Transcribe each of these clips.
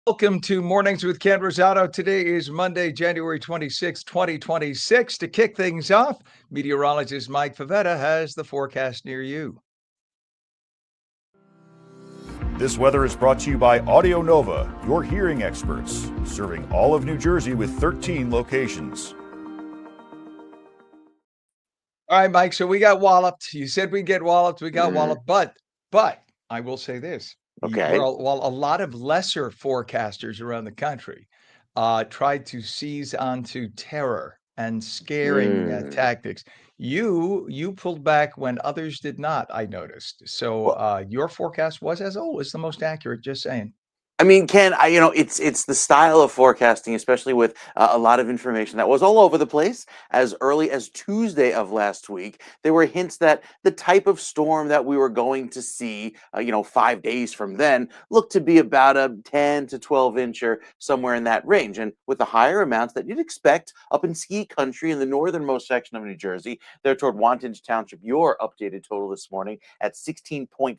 Welcome to Mornings with Ken Rosato. Today is Monday, January 26, 2026. To kick things off, meteorologist Mike Favetta has the forecast near you. This weather is brought to you by Audio Nova, your hearing experts, serving all of New Jersey with 13 locations. All right, Mike. So we got walloped. You said we get walloped. We got walloped. But I will say this: Okay. while a lot of lesser forecasters around the country tried to seize onto terror and scaring Mm. tactics, you pulled back when others did not. I noticed. So Well, your forecast was, as always, the most accurate. Just saying. I mean, Ken, it's the style of forecasting, especially with a lot of information that was all over the place. As early as Tuesday of last week, there were hints that the type of storm that we were going to see, 5 days from then, looked to be about a 10 to 12 incher, somewhere in that range. And with the higher amounts that you'd expect up in ski country in the northernmost section of New Jersey, there toward ONNJ Township, your updated total this morning at 16.5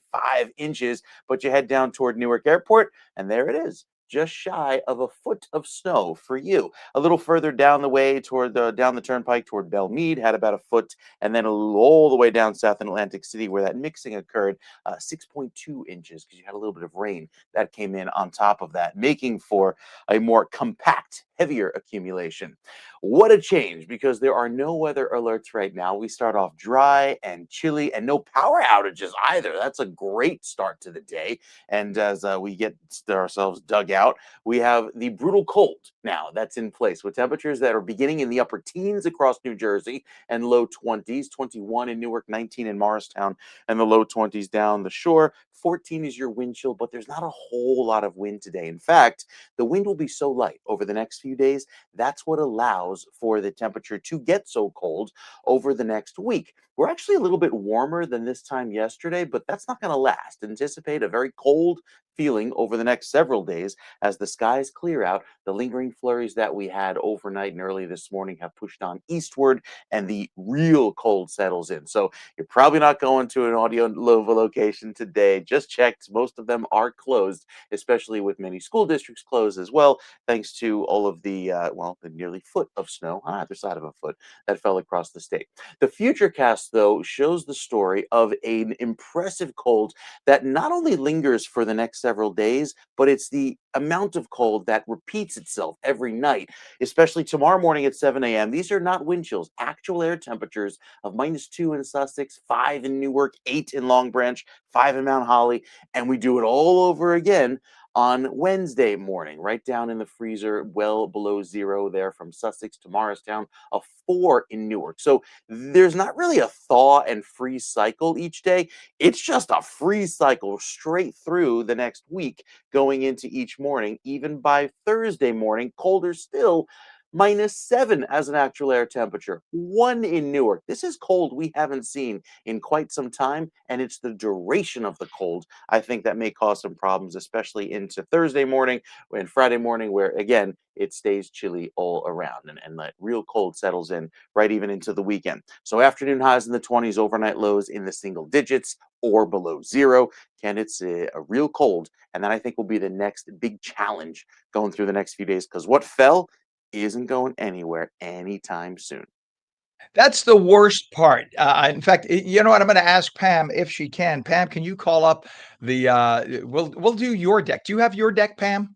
inches. But you head down toward Newark Airport, and there it is, just shy of a foot of snow for you. A little further down the way down the turnpike toward Belmead had about a foot, and then all the way down south in Atlantic City where that mixing occurred, 6.2 inches because you had a little bit of rain that came in on top of that, making for a more compact, heavier accumulation. What a change, because there are no weather alerts right now. We start off dry and chilly and no power outages either. That's a great start to the day. And as we get ourselves dug out, we have the brutal cold now that's in place with temperatures that are beginning in the upper teens across New Jersey and low 20s, 21 in Newark, 19 in Morristown, and the low 20s down the shore. 14 is your wind chill, but there's not a whole lot of wind today. In fact, the wind will be so light over the next few days. That's what allows for the temperature to get so cold over the next week. We're actually a little bit warmer than this time yesterday, but that's not going to last. Anticipate a very cold feeling over the next several days as the skies clear out. The lingering flurries that we had overnight and early this morning have pushed on eastward, and the real cold settles in. So you're probably not going to an Audio Nova location today. Just checked. Most of them are closed, especially with many school districts closed as well, thanks to all of the nearly foot of snow on either side of a foot that fell across the state. The future cast, though, shows the story of an impressive cold that not only lingers for the next several days, but it's the amount of cold that repeats itself every night, especially tomorrow morning at 7 a.m. These are not wind chills, actual air temperatures of -2 in Sussex, 5 in Newark, 8 in Long Branch, 5 in Mount Holly, and we do it all over again on Wednesday morning, right down in the freezer, well below zero there from Sussex to Morristown, a 4 in Newark. So there's not really a thaw and freeze cycle each day. It's just a freeze cycle straight through the next week going into each morning. Even by Thursday morning, colder still. -7 as an actual air temperature, 1 in Newark. This is cold we haven't seen in quite some time, and it's the duration of the cold I think that may cause some problems, especially into Thursday morning and Friday morning, where again it stays chilly all around, and that real cold settles in right even into the weekend. So afternoon highs in the 20s, overnight lows in the single digits or below zero. Can it's a real cold, and that I think will be the next big challenge going through the next few days, because what fell isn't going anywhere anytime soon. That's the worst part. In fact, you know what? I'm going to ask Pam if she can. Pam, can you call up the? We'll do your deck. Do you have your deck, Pam?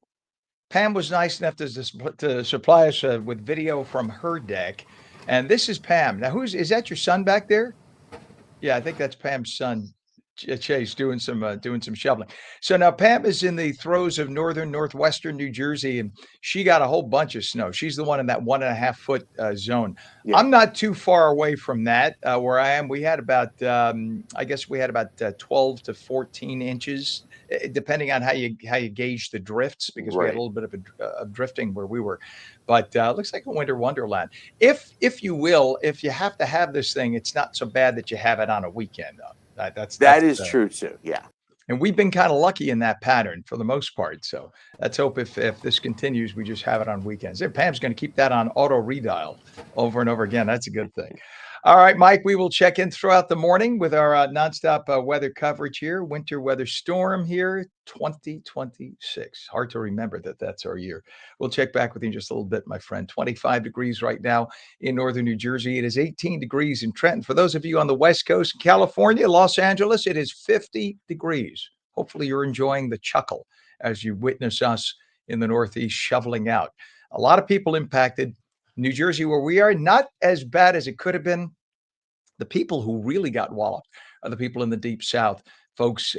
Pam was nice enough to supply us with video from her deck, and this is Pam. Now, who's is that? Your son back there? Yeah, I think that's Pam's son, Chase, doing some shoveling. So now Pam is in the throes of northwestern New Jersey, and she got a whole bunch of snow. She's the one in that 1.5 foot zone. Yeah. I'm not too far away from that where I am. We had about, I guess we had about 12 to 14 inches, depending on how you gauge the drifts, because we had a Right. little bit of drifting where we were. But looks like a winter wonderland. If you will, if you have to have this thing, it's not so bad that you have it on a weekend. That is true too. Yeah. And we've been kind of lucky in that pattern for the most part. So let's hope if this continues, we just have it on weekends. If Pam's going to keep that on auto redial over and over again, that's a good thing. All right, Mike, we will check in throughout the morning with our nonstop weather coverage here. Winter weather storm here, 2026. Hard to remember that that's our year. We'll check back with you in just a little bit, my friend. 25 degrees right now in northern New Jersey. It is 18 degrees in Trenton. For those of you on the West Coast, California, Los Angeles, it is 50 degrees. Hopefully, you're enjoying the chuckle as you witness us in the Northeast shoveling out. A lot of people impacted. New Jersey, where we are, not as bad as it could have been. The people who really got walloped are the people in the deep South, folks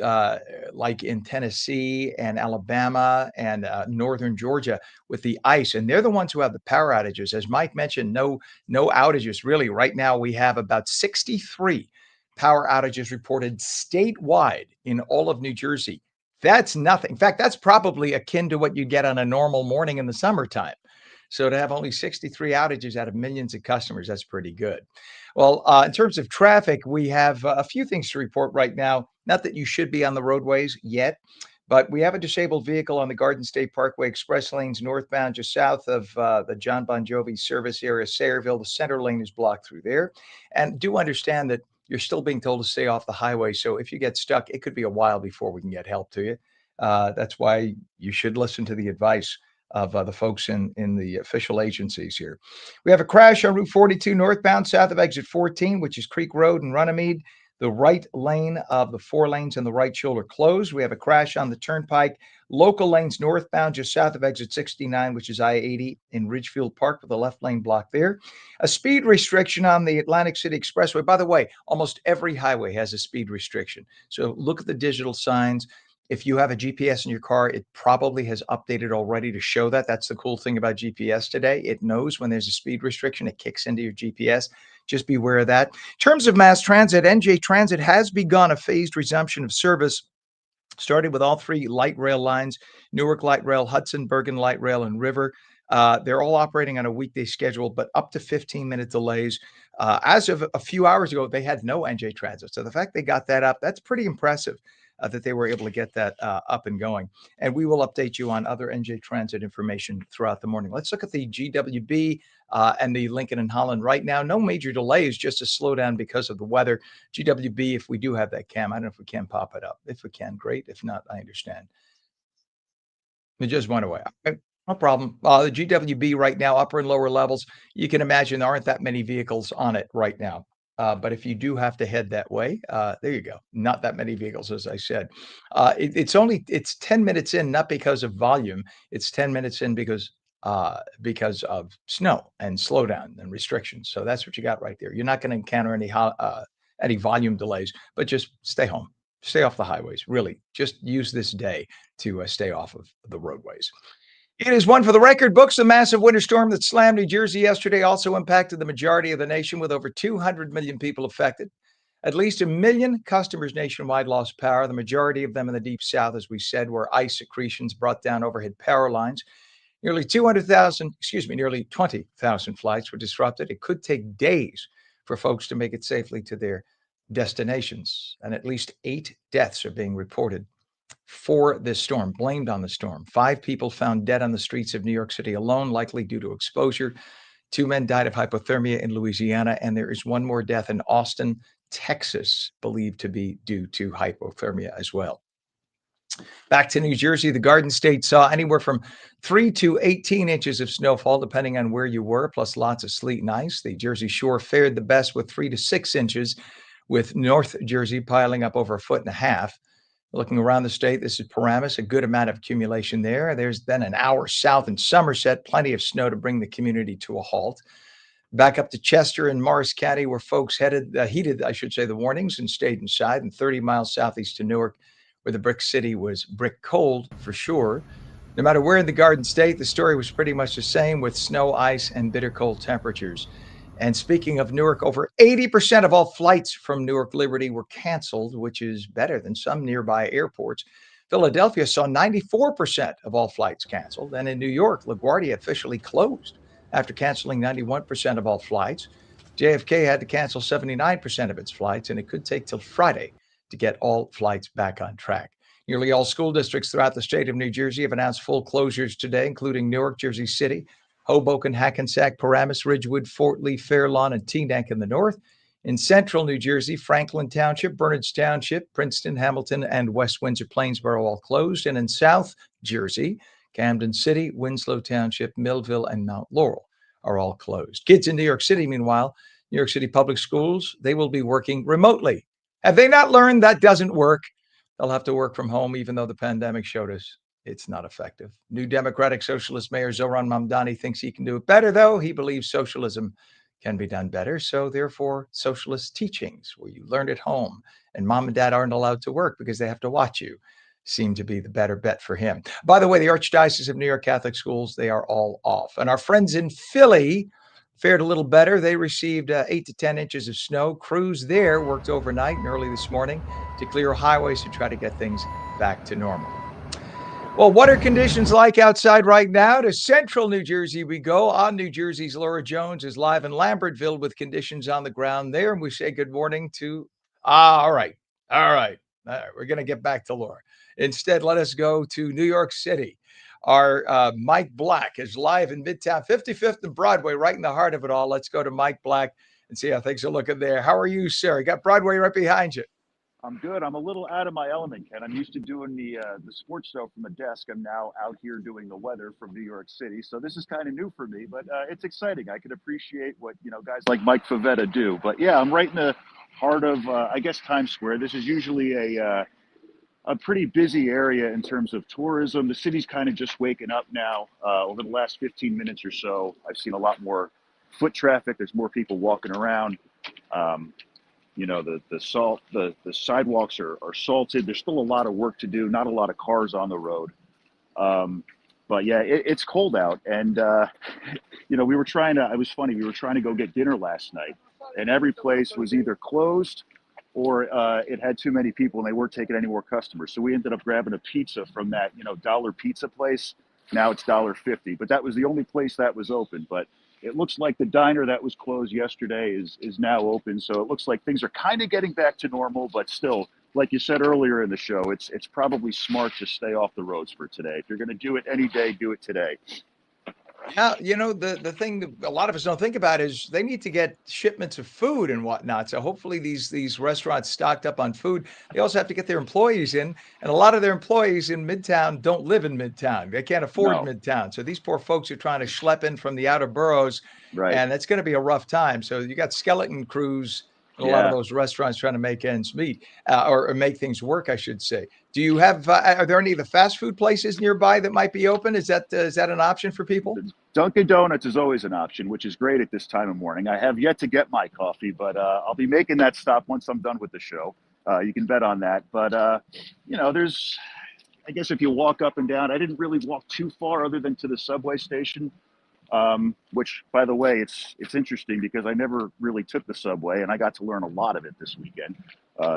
like in Tennessee and Alabama and northern Georgia with the ice, and they're the ones who have the power outages. As Mike mentioned, no outages really. Right now, we have about 63 power outages reported statewide in all of New Jersey. That's nothing. In fact, that's probably akin to what you get on a normal morning in the summertime. So to have only 63 outages out of millions of customers, that's pretty good. Well, in terms of traffic, we have a few things to report right now. Not that you should be on the roadways yet, but we have a disabled vehicle on the Garden State Parkway express lanes northbound, just south of the John Bon Jovi service area, Sayreville. The center lane is blocked through there. And do understand that you're still being told to stay off the highway. So if you get stuck, it could be a while before we can get help to you. That's why you should listen to the advice of the folks in the official agencies here. We have a crash on Route 42 northbound, south of exit 14, which is Creek Road in Runnymede. The right lane of the four lanes in the right shoulder closed. We have a crash on the turnpike, local lanes northbound, just south of exit 69, which is I-80 in Ridgefield Park with the left lane blocked there. A speed restriction on the Atlantic City Expressway. By the way, almost every highway has a speed restriction. So look at the digital signs. If you have a GPS in your car, it probably has updated already to show that. That's the cool thing about GPS today. It knows when there's a speed restriction, it kicks into your GPS. Just be aware of that. In terms of mass transit, NJ Transit has begun a phased resumption of service, started with all three light rail lines, Newark Light Rail, Hudson, Bergen Light Rail, and River. They're all operating on a weekday schedule, but up to 15-minute delays. As of a few hours ago, they had no NJ Transit. So the fact they got that up, that's pretty impressive. That they were able to get that up and going. And we will update you on other NJ Transit information throughout the morning. Let's look at the GWB and the Lincoln and Holland right now. No major delays, just a slowdown because of the weather. GWB, if we do have that cam, I don't know if we can pop it up. If we can, great. If not, I understand. It just went away. Okay, no problem. The GWB right now, upper and lower levels, you can imagine there aren't that many vehicles on it right now. But if you do have to head that way, there you go. Not that many vehicles, as I said. It's 10 minutes in, not because of volume. It's 10 minutes in because of snow and slowdown and restrictions. So that's what you got right there. You're not going to encounter any volume delays, but just stay home. Stay off the highways. Really, just use this day to stay off of the roadways. It is one for the record books. A massive winter storm that slammed New Jersey yesterday also impacted the majority of the nation, with over 200 million people affected. At least 1 million customers nationwide lost power, the majority of them in the deep south, as we said, where ice accretions brought down overhead power lines. Nearly 20,000 flights were disrupted. It could take days for folks to make it safely to their destinations, and at least 8 deaths are being reported for this storm, blamed on the storm. 5 people found dead on the streets of New York City alone, likely due to exposure. 2 men died of hypothermia in Louisiana, and there is one more death in Austin, Texas, believed to be due to hypothermia as well. Back to New Jersey, the Garden State saw anywhere from 3 to 18 inches of snowfall, depending on where you were, plus lots of sleet and ice. The Jersey Shore fared the best with 3 to 6 inches, with North Jersey piling up over 1.5 feet. Looking around the state, this is Paramus, a good amount of accumulation there. There's then an hour south in Somerset, plenty of snow to bring the community to a halt. Back up to Chester and Morris County, where folks heeded, I should say, the warnings and stayed inside, and 30 miles southeast to Newark, where the brick city was brick cold for sure. No matter where in the Garden State, the story was pretty much the same, with snow, ice, and bitter cold temperatures. And speaking of Newark, over 80% of all flights from Newark Liberty were canceled, which is better than some nearby airports. Philadelphia saw 94% of all flights canceled. And in New York, LaGuardia officially closed after canceling 91% of all flights. JFK had to cancel 79% of its flights, and it could take till Friday to get all flights back on track. Nearly all school districts throughout the state of New Jersey have announced full closures today, including Newark, Jersey City, Hoboken, Hackensack, Paramus, Ridgewood, Fort Lee, Fair Lawn, and Teaneck in the north. In central New Jersey, Franklin Township, Bernards Township, Princeton, Hamilton, and West Windsor, Plainsboro all closed. And in South Jersey, Camden City, Winslow Township, Millville, and Mount Laurel are all closed. Kids in New York City, meanwhile, New York City public schools, they will be working remotely. Have they not learned that doesn't work? They'll have to work from home, even though the pandemic showed us it's not effective. New Democratic Socialist Mayor Zoran Mamdani thinks he can do it better, though. He believes socialism can be done better. So, therefore, socialist teachings where you learn at home and mom and dad aren't allowed to work because they have to watch you seem to be the better bet for him. By the way, the Archdiocese of New York Catholic schools, they are all off. And our friends in Philly fared a little better. They received 8 to 10 inches of snow. Crews there worked overnight and early this morning to clear highways to try to get things back to normal. Well, what are conditions like outside right now? To central New Jersey we go. On New Jersey's Laura Jones is live in Lambertville with conditions on the ground there. And we say good morning to, all right. We're going to get back to Laura. Instead, let us go to New York City. Our Mike Black is live in Midtown, 55th and Broadway, right in the heart of it all. Let's go to Mike Black and see how things are looking there. How are you, sir? You got Broadway right behind you. I'm good. I'm a little out of my element, Ken. I'm used to doing the sports show from the desk. I'm now out here doing the weather from New York City. So this is kind of new for me, but it's exciting. I can appreciate what guys like Mike Favetta do. But yeah, I'm right in the heart of I guess Times Square. This is usually a pretty busy area in terms of tourism. The city's kind of just waking up now. Over the last 15 minutes or so, I've seen a lot more foot traffic. There's more people walking around. The sidewalks are salted. There's still a lot of work to do, not a lot of cars on the road. But yeah, it's cold out. And, it was funny, we were trying to go get dinner last night and every place was either closed or it had too many people and they weren't taking any more customers. So we ended up grabbing a pizza from that, dollar pizza place. Now it's $1.50, but that was the only place that was open. But it looks like the diner that was closed yesterday is now open. So it looks like things are kind of getting back to normal, but still, like you said earlier in the show, it's probably smart to stay off the roads for today. If you're going to do it any day, do it today. Yeah, the thing that a lot of us don't think about is they need to get shipments of food and whatnot. So hopefully these restaurants stocked up on food. They also have to get their employees in, and a lot of their employees in Midtown don't live in Midtown. They can't afford No, Midtown. So these poor folks are trying to schlep in from the outer boroughs, right. and it's going to be a rough time. So you got skeleton crews in a lot of Yeah. those restaurants trying to make ends meet or make things work, I should say. Do you have? Are there any of the fast food places nearby that might be open? Is that an option for people? Dunkin' Donuts is always an option, which is great at this time of morning. I have yet to get my coffee, but I'll be making that stop once I'm done with the show. You can bet on that. But, I guess if you walk up and down, I didn't really walk too far other than to the subway station, which, by the way, it's interesting because I never really took the subway and I got to learn a lot of it this weekend.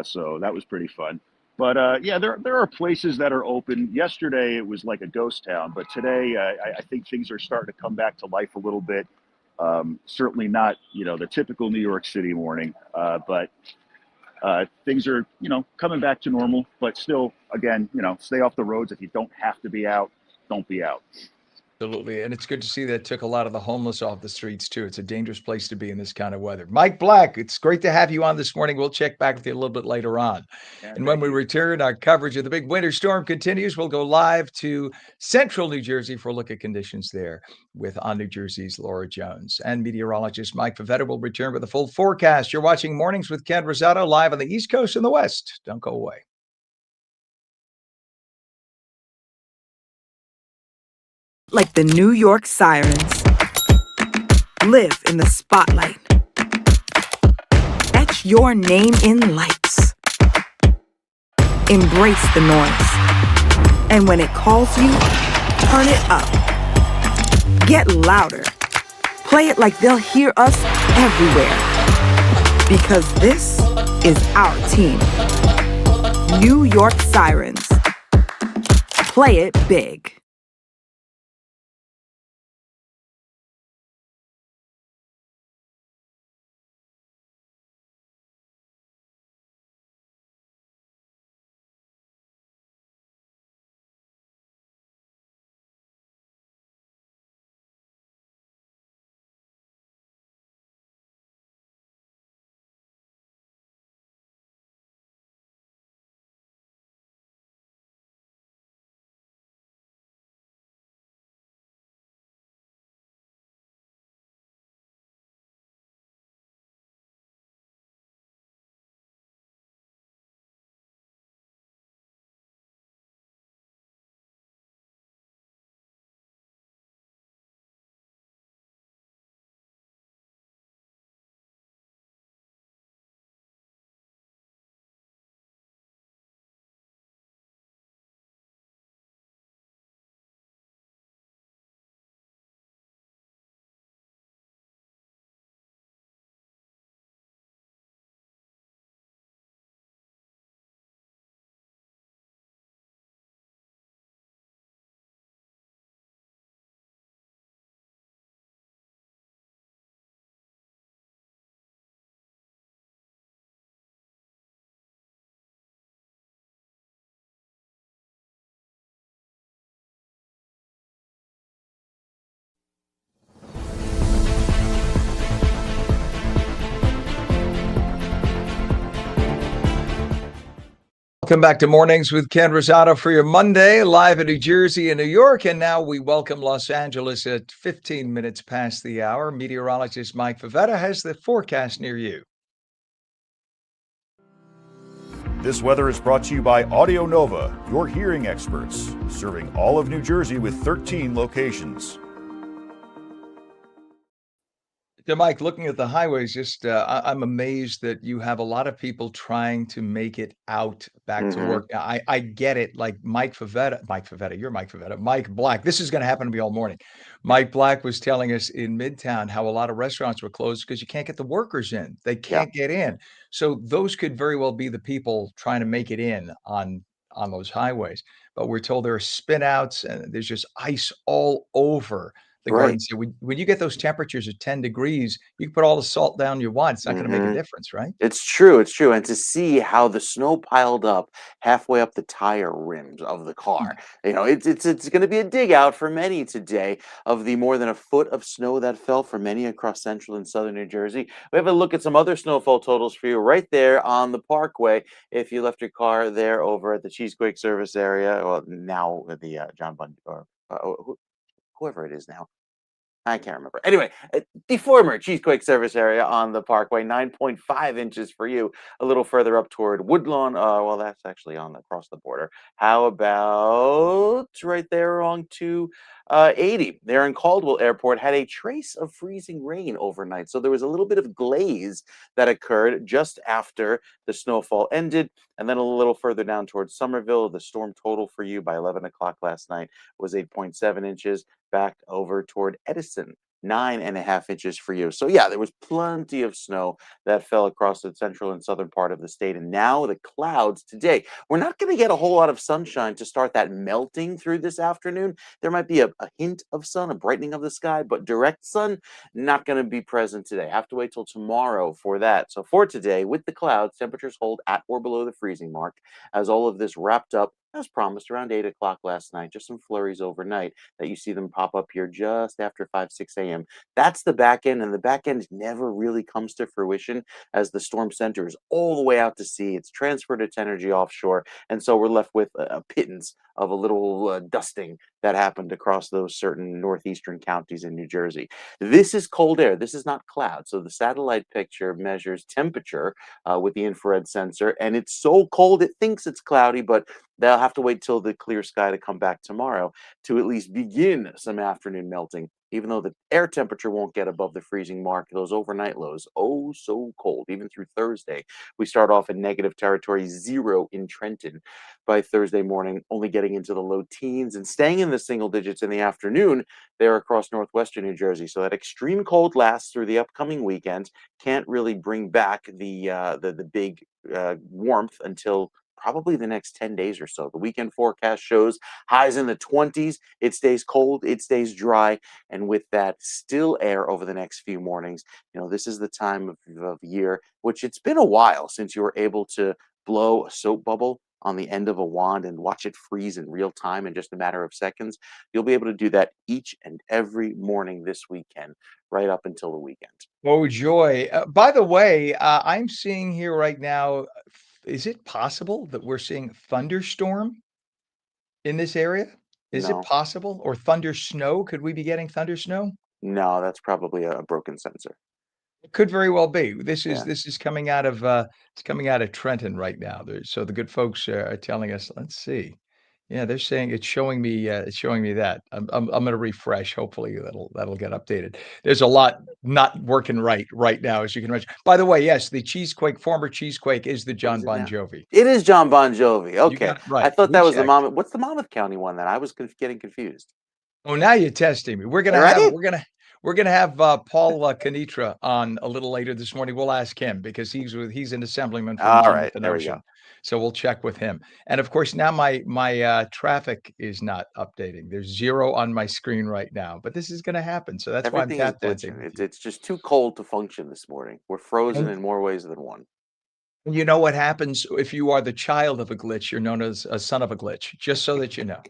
So that was pretty fun. But yeah, there are places that are open. Yesterday it was like a ghost town, but today I think things are starting to come back to life a little bit. Certainly not the typical New York City morning, but things are coming back to normal. But still, again, stay off the roads. If you don't have to be out, don't be out. Absolutely. And it's good to see that it took a lot of the homeless off the streets too. It's a dangerous place to be in this kind of weather. Mike Black, it's great to have you on this morning. We'll check back with you a little bit later on. Yeah, And when thank we you. return, our coverage of the big winter storm continues. We'll go live to central New Jersey for a look at conditions there with On New Jersey's Laura Jones. And meteorologist Mike Favetta will return with a full forecast. You're watching Mornings with Ken Rosato live on the East Coast and the West. Don't go away. Like the New York Sirens. Live in the spotlight. Etch your name in lights. Embrace the noise. And when it calls you, turn it up. Get louder. Play it like they'll hear us everywhere. Because this is our team. New York Sirens. Play it big. Welcome back to Mornings with Ken Rosato for your Monday, live in New Jersey and New York. And now we welcome Los Angeles at 15 minutes past the hour. Meteorologist Mike Favetta has the forecast near you. This weather is brought to you by Audio Nova, your hearing experts, serving all of New Jersey with 13 locations. So, Mike, looking at the highways, just I'm amazed that you have a lot of people trying to make it out back to Hmm. work. Now, I get it. Like Mike Favetta, you're Mike Favetta, Mike Black. This is going to happen to me all morning. Mike Black was telling us in Midtown how a lot of restaurants were closed because you can't get the workers in. They Yeah. can't get in. So those could very well be the people trying to make it in on those highways. But we're told there are spin outs and there's just ice all over the Right. garden. So when you get those temperatures of 10 degrees, you can put all the salt down you want. It's not gonna make a Hmm. difference, right? It's true, and to see how the snow piled up halfway up the tire rims of the car, it's going to be a dig out for many today of the more than a foot of snow that fell for many across central and southern New Jersey. We have a look at some other snowfall totals for you right there on the Parkway. If you left your car there over at the Cheesequake service area, well, now at the John Bunn or whoever it is now. I can't remember. Anyway, the former Cheesequake service area on the Parkway, 9.5 inches for you. A little further up toward Woodlawn. Well, that's actually on across the border. How about right there along to 80? There in Caldwell Airport had a trace of freezing rain overnight. So there was a little bit of glaze that occurred just after the snowfall ended. And then a little further down towards Somerville, the storm total for you by 11 o'clock last night was 8.7 inches. Back over toward Edison, 9.5 inches for you. So yeah, there was plenty of snow that fell across the central and southern part of the state. And now the clouds today. We're not going to get a whole lot of sunshine to start that melting through this afternoon. There might be a hint of sun, a brightening of the sky, but direct sun not going to be present today. Have to wait till tomorrow for that. So for today, with the clouds, temperatures hold at or below the freezing mark as all of this wrapped up as promised around 8 o'clock last night. Just some flurries overnight that you see them pop up here just after 5, 6 a.m. That's the back end, and the back end never really comes to fruition as the storm center is all the way out to sea. It's transferred its energy offshore, and so we're left with a pittance of a little dusting that happened across those certain northeastern counties in New Jersey. This is cold air. This is not cloud. So the satellite picture measures temperature with the infrared sensor, and it's so cold it thinks it's cloudy, but they'll have to wait till the clear sky to come back tomorrow to at least begin some afternoon melting, even though the air temperature won't get above the freezing mark. Those overnight lows, oh, so cold, even through Thursday. We start off in negative territory, 0 in Trenton by Thursday morning, only getting into the low teens and staying in the single digits in the afternoon there across northwestern New Jersey. So that extreme cold lasts through the upcoming weekend. Can't really bring back the big warmth until probably the next 10 days or so. The weekend forecast shows highs in the 20s. It stays cold, it stays dry, and with that still air over the next few mornings, this is the time of year, which it's been a while since you were able to blow a soap bubble on the end of a wand and watch it freeze in real time in just a matter of seconds. You'll be able to do that each and every morning this weekend, right up until the weekend. Oh, joy. By the way, I'm seeing here right now, is it possible that we're seeing thunderstorm in this area? Is it No, possible? Or thunder snow? Could we be getting thunder snow? no, that's probably a broken sensor. It could very well be. This is Yeah. this is coming out of it's coming out of Trenton right now. So the good folks are telling us. Let's see. Yeah, they're saying it's showing me that. I'm going to refresh. Hopefully that'll get updated. There's a lot not working right now, as you can imagine. By the way, yes, the Cheesequake, former Cheesequake, is the What John is it Bon now? Jovi. It is John Bon Jovi. You Okay. got it I right. thought We that was the checked. Monmouth. What's the Monmouth County one then? I was getting confused. Oh, now you're testing me. Right? We're gonna have Paul Canitra on a little later this morning. We'll ask him because he's an assemblyman from All Monmouth right. and There we go. Ocean, so we'll check with him. And of course, now my traffic is not updating. There's 0 on my screen right now, but this is gonna happen. So that's why I'm Everything is tap dancing glitching. with It's you. it's just too cold to function this morning. We're frozen And in more ways than one. You know what happens if you are the child of a glitch, you're known as a son of a glitch, just so that you know.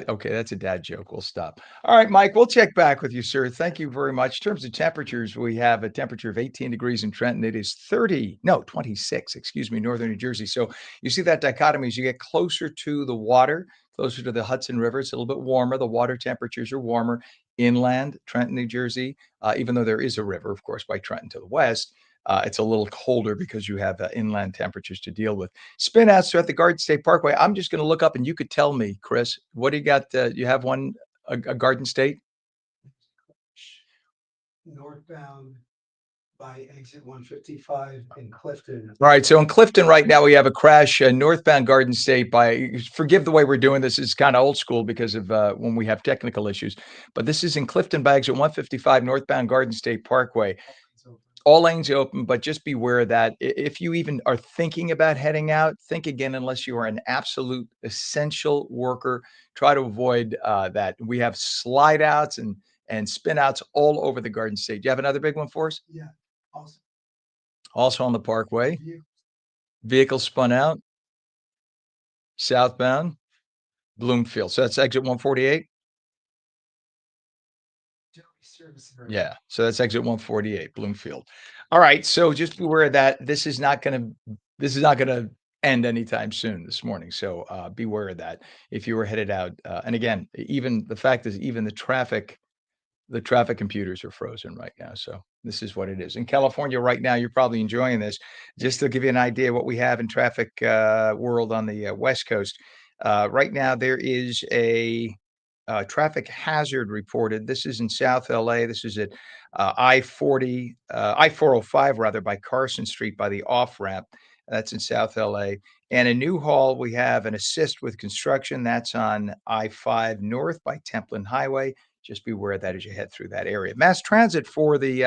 Okay, that's a dad joke, we'll stop. All right, Mike, we'll check back with you, sir. Thank you very much. In terms of temperatures, we have a temperature of 18 degrees in Trenton. It is 26, excuse me, northern New Jersey. So you see that dichotomy as you get closer to the water, closer to the Hudson River, it's a little bit warmer. The water temperatures are warmer. Inland, Trenton, New Jersey, even though there is a river, of course, by Trenton to the west, it's a little colder because you have inland temperatures to deal with. Spin outs throughout the Garden State Parkway. I'm just going to look up and you could tell me, Chris, what do you got? You have one, a Garden State? Northbound by exit 155 in Clifton. All right. So in Clifton right now, we have a crash northbound Garden State by, forgive the way we're doing this. It's kind of old school because of when we have technical issues. But this is in Clifton by exit 155 northbound Garden State Parkway. All lanes open, but just beware that if you even are thinking about heading out, think again unless you are an absolute essential worker. Try to avoid that. We have slide outs and spin outs all over the Garden State. Do you have another big one for us? Yeah. Also, Also on the Parkway, vehicle spun out southbound Bloomfield. So that's exit 148. Yeah, so that's exit 148, Bloomfield. All right, so just be aware that this is not gonna end anytime soon this morning. So beware of that if you were headed out. And again, even the fact is, even the traffic computers are frozen right now. So this is what it is. In California right now, you're probably enjoying this. Just to give you an idea what we have in traffic world on the West Coast. Right now, there is a traffic hazard reported. This is in South LA. This is at I-40, I-405 rather, by Carson Street by the off ramp. That's in South LA. And in Newhall, we have an assist with construction. That's on I-5 North by Templin Highway. Just be aware of that as you head through that area. Mass transit for the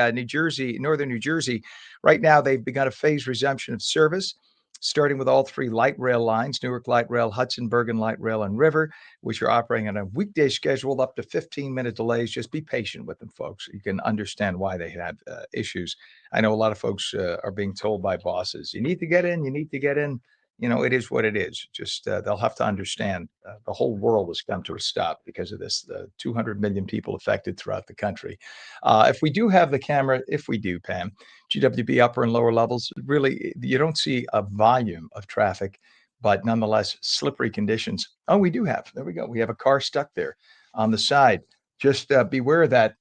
northern New Jersey. Right now, they've begun a phased resumption of service, starting with all three light rail lines, Newark Light Rail, Hudson, Bergen Light Rail, and River, which are operating on a weekday schedule, up to 15-minute delays. Just be patient with them, folks. You can understand why they have issues. I know a lot of folks are being told by bosses, you need to get in, you need to get in. It is what it is. Just they'll have to understand the whole world has come to a stop because of this. The 200 million people affected throughout the country. If we do have the camera, if we do, Pam, GWB upper and lower levels, really, you don't see a volume of traffic, but nonetheless, slippery conditions. Oh, we do have. There we go. We have a car stuck there on the side. Just beware that.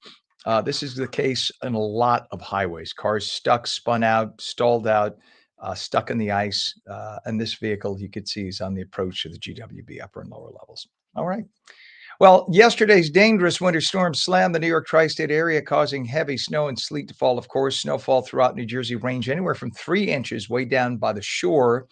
This is the case in a lot of highways. Cars stuck, spun out, stalled out, stuck in the ice. And this vehicle you could see is on the approach to the GWB upper and lower levels. All right. Well, yesterday's dangerous winter storm slammed the New York tri-state area, causing heavy snow and sleet to fall. Of course, snowfall throughout New Jersey ranged anywhere from 3 inches way down by the shore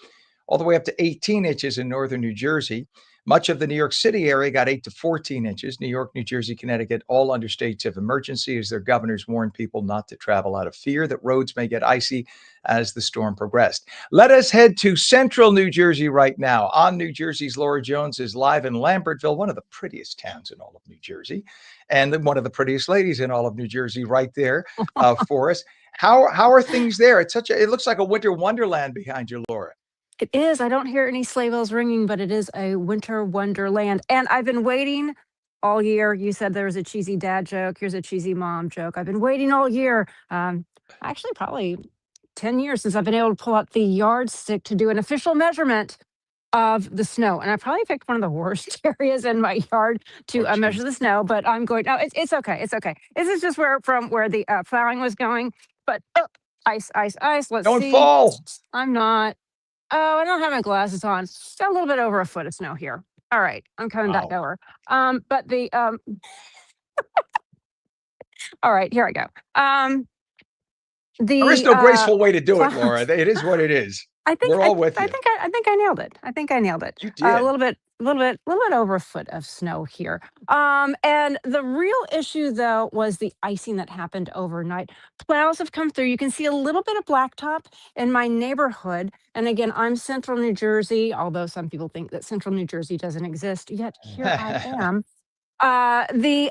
all the way up to 18 inches in northern New Jersey. Much of the New York City area got 8 to 14 inches. New York, New Jersey, Connecticut, all under states of emergency as their governors warned people not to travel out of fear that roads may get icy as the storm progressed. Let us head to central New Jersey right now. On New Jersey's Laura Jones is live in Lambertville, one of the prettiest towns in all of New Jersey, and one of the prettiest ladies in all of New Jersey right there for us. How are things there? It looks like a winter wonderland behind you, Laura. It is. I don't hear any sleigh bells ringing, but it is a winter wonderland. And I've been waiting all year. You said there was a cheesy dad joke. Here's a cheesy mom joke. I've been waiting all year. Actually, probably 10 years since I've been able to pull out the yardstick to do an official measurement of the snow. And I probably picked one of the worst areas in my yard to measure the snow, but I'm going, no, it's okay. It's okay. This is just from where the plowing was going. But ice, ice, ice. Let's Don't see. fall. I'm not. Oh, I don't have my glasses on. Got a little bit over a foot of snow here. All right, I'm coming back over. But the all right, here I go. There is no graceful way to do it, Laura. It is what it is. We're all with you. I think I nailed it. I think I nailed it. You did. A little bit over a foot of snow here. And the real issue though was the icing that happened overnight. Plows have come through. You can see a little bit of blacktop in my neighborhood. And again, I'm central New Jersey, although some people think that central New Jersey doesn't exist. Yet here I am. The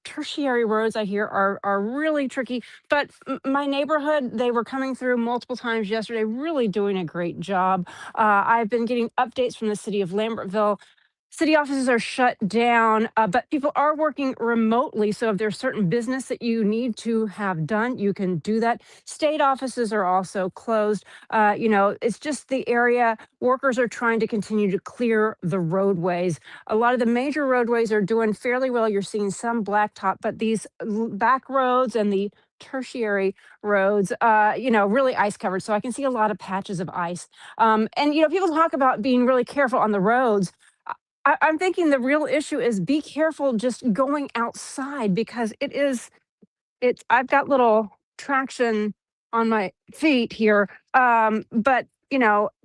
tertiary roads I hear are really tricky, but my neighborhood, they were coming through multiple times yesterday, really doing a great job. I've been getting updates from the city of Lambertville. City offices are shut down, but people are working remotely. So if there's certain business that you need to have done, you can do that. State offices are also closed. It's just the area. Workers are trying to continue to clear the roadways. A lot of the major roadways are doing fairly well. You're seeing some blacktop, but these back roads and the tertiary roads, really ice covered. So I can see a lot of patches of ice. And people talk about being really careful on the roads. I'm thinking the real issue is be careful just going outside because I've got little traction on my feet here. But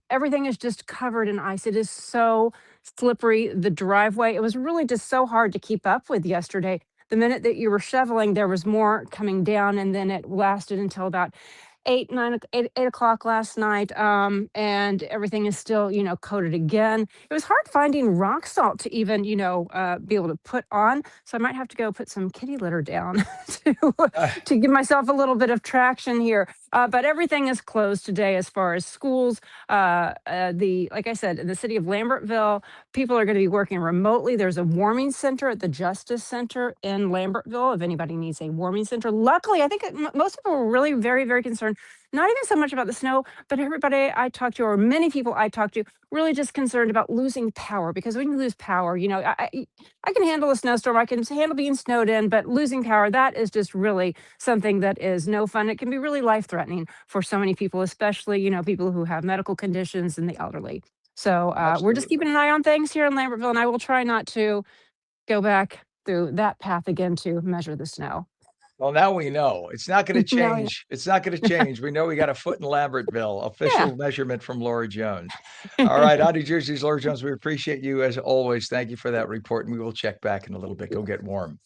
everything is just covered in ice. It is so slippery. The driveway, it was really just so hard to keep up with yesterday. The minute that you were shoveling, there was more coming down, and then it lasted until about 8 o'clock last night. And everything is still, coated again. It was hard finding rock salt to even, be able to put on. So I might have to go put some kitty litter down to Uh, to give myself a little bit of traction here. But everything is closed today as far as schools. Like I said, in the city of Lambertville, people are going to be working remotely. There's a warming center at the Justice Center in Lambertville. If anybody needs a warming center, luckily, I think most people were really very, very concerned. Not even so much about the snow, but everybody I talked to, or many people I talked to, really just concerned about losing power. Because when you lose power, I can handle a snowstorm, I can handle being snowed in, but losing power, that is just really something that is no fun. It can be really life threatening for so many people, especially, people who have medical conditions and the elderly. So we're just keeping Absolutely. an eye on things here in Lambertville, and I will try not to go back through that path again to measure the snow. Well, now we know. It's not gonna No, yeah. change. It's not gonna change. We know we got a foot in Lambertville, Yeah. official measurement from Laura Jones. All right, on New Jersey's Laura Jones, we appreciate you as always. Thank you for that report, and we will check back in a little bit. Go get warm.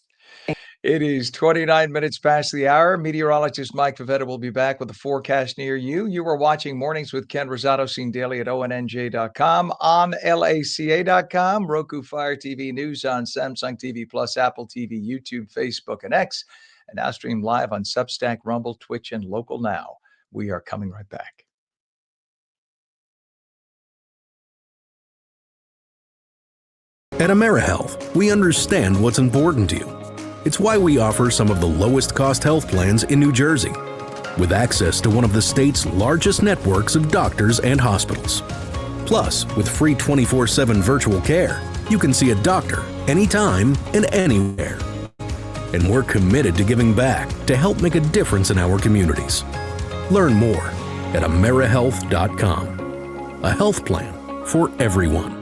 It is 29 minutes past the hour. Meteorologist Mike Favetta will be back with a forecast near you. You are watching Mornings with Ken Rosato, seen daily at ONNJ.com, on LACA.com, Roku Fire TV News on Samsung TV Plus, Apple TV, YouTube, Facebook, and X, and now stream live on Substack, Rumble, Twitch, and Local Now. We are coming right back. At AmeriHealth, we understand what's important to you. It's why we offer some of the lowest cost health plans in New Jersey, with access to one of the state's largest networks of doctors and hospitals. Plus, with free 24/7 virtual care, you can see a doctor anytime and anywhere. And we're committed to giving back to help make a difference in our communities. Learn more at AmeriHealth.com. A health plan for everyone.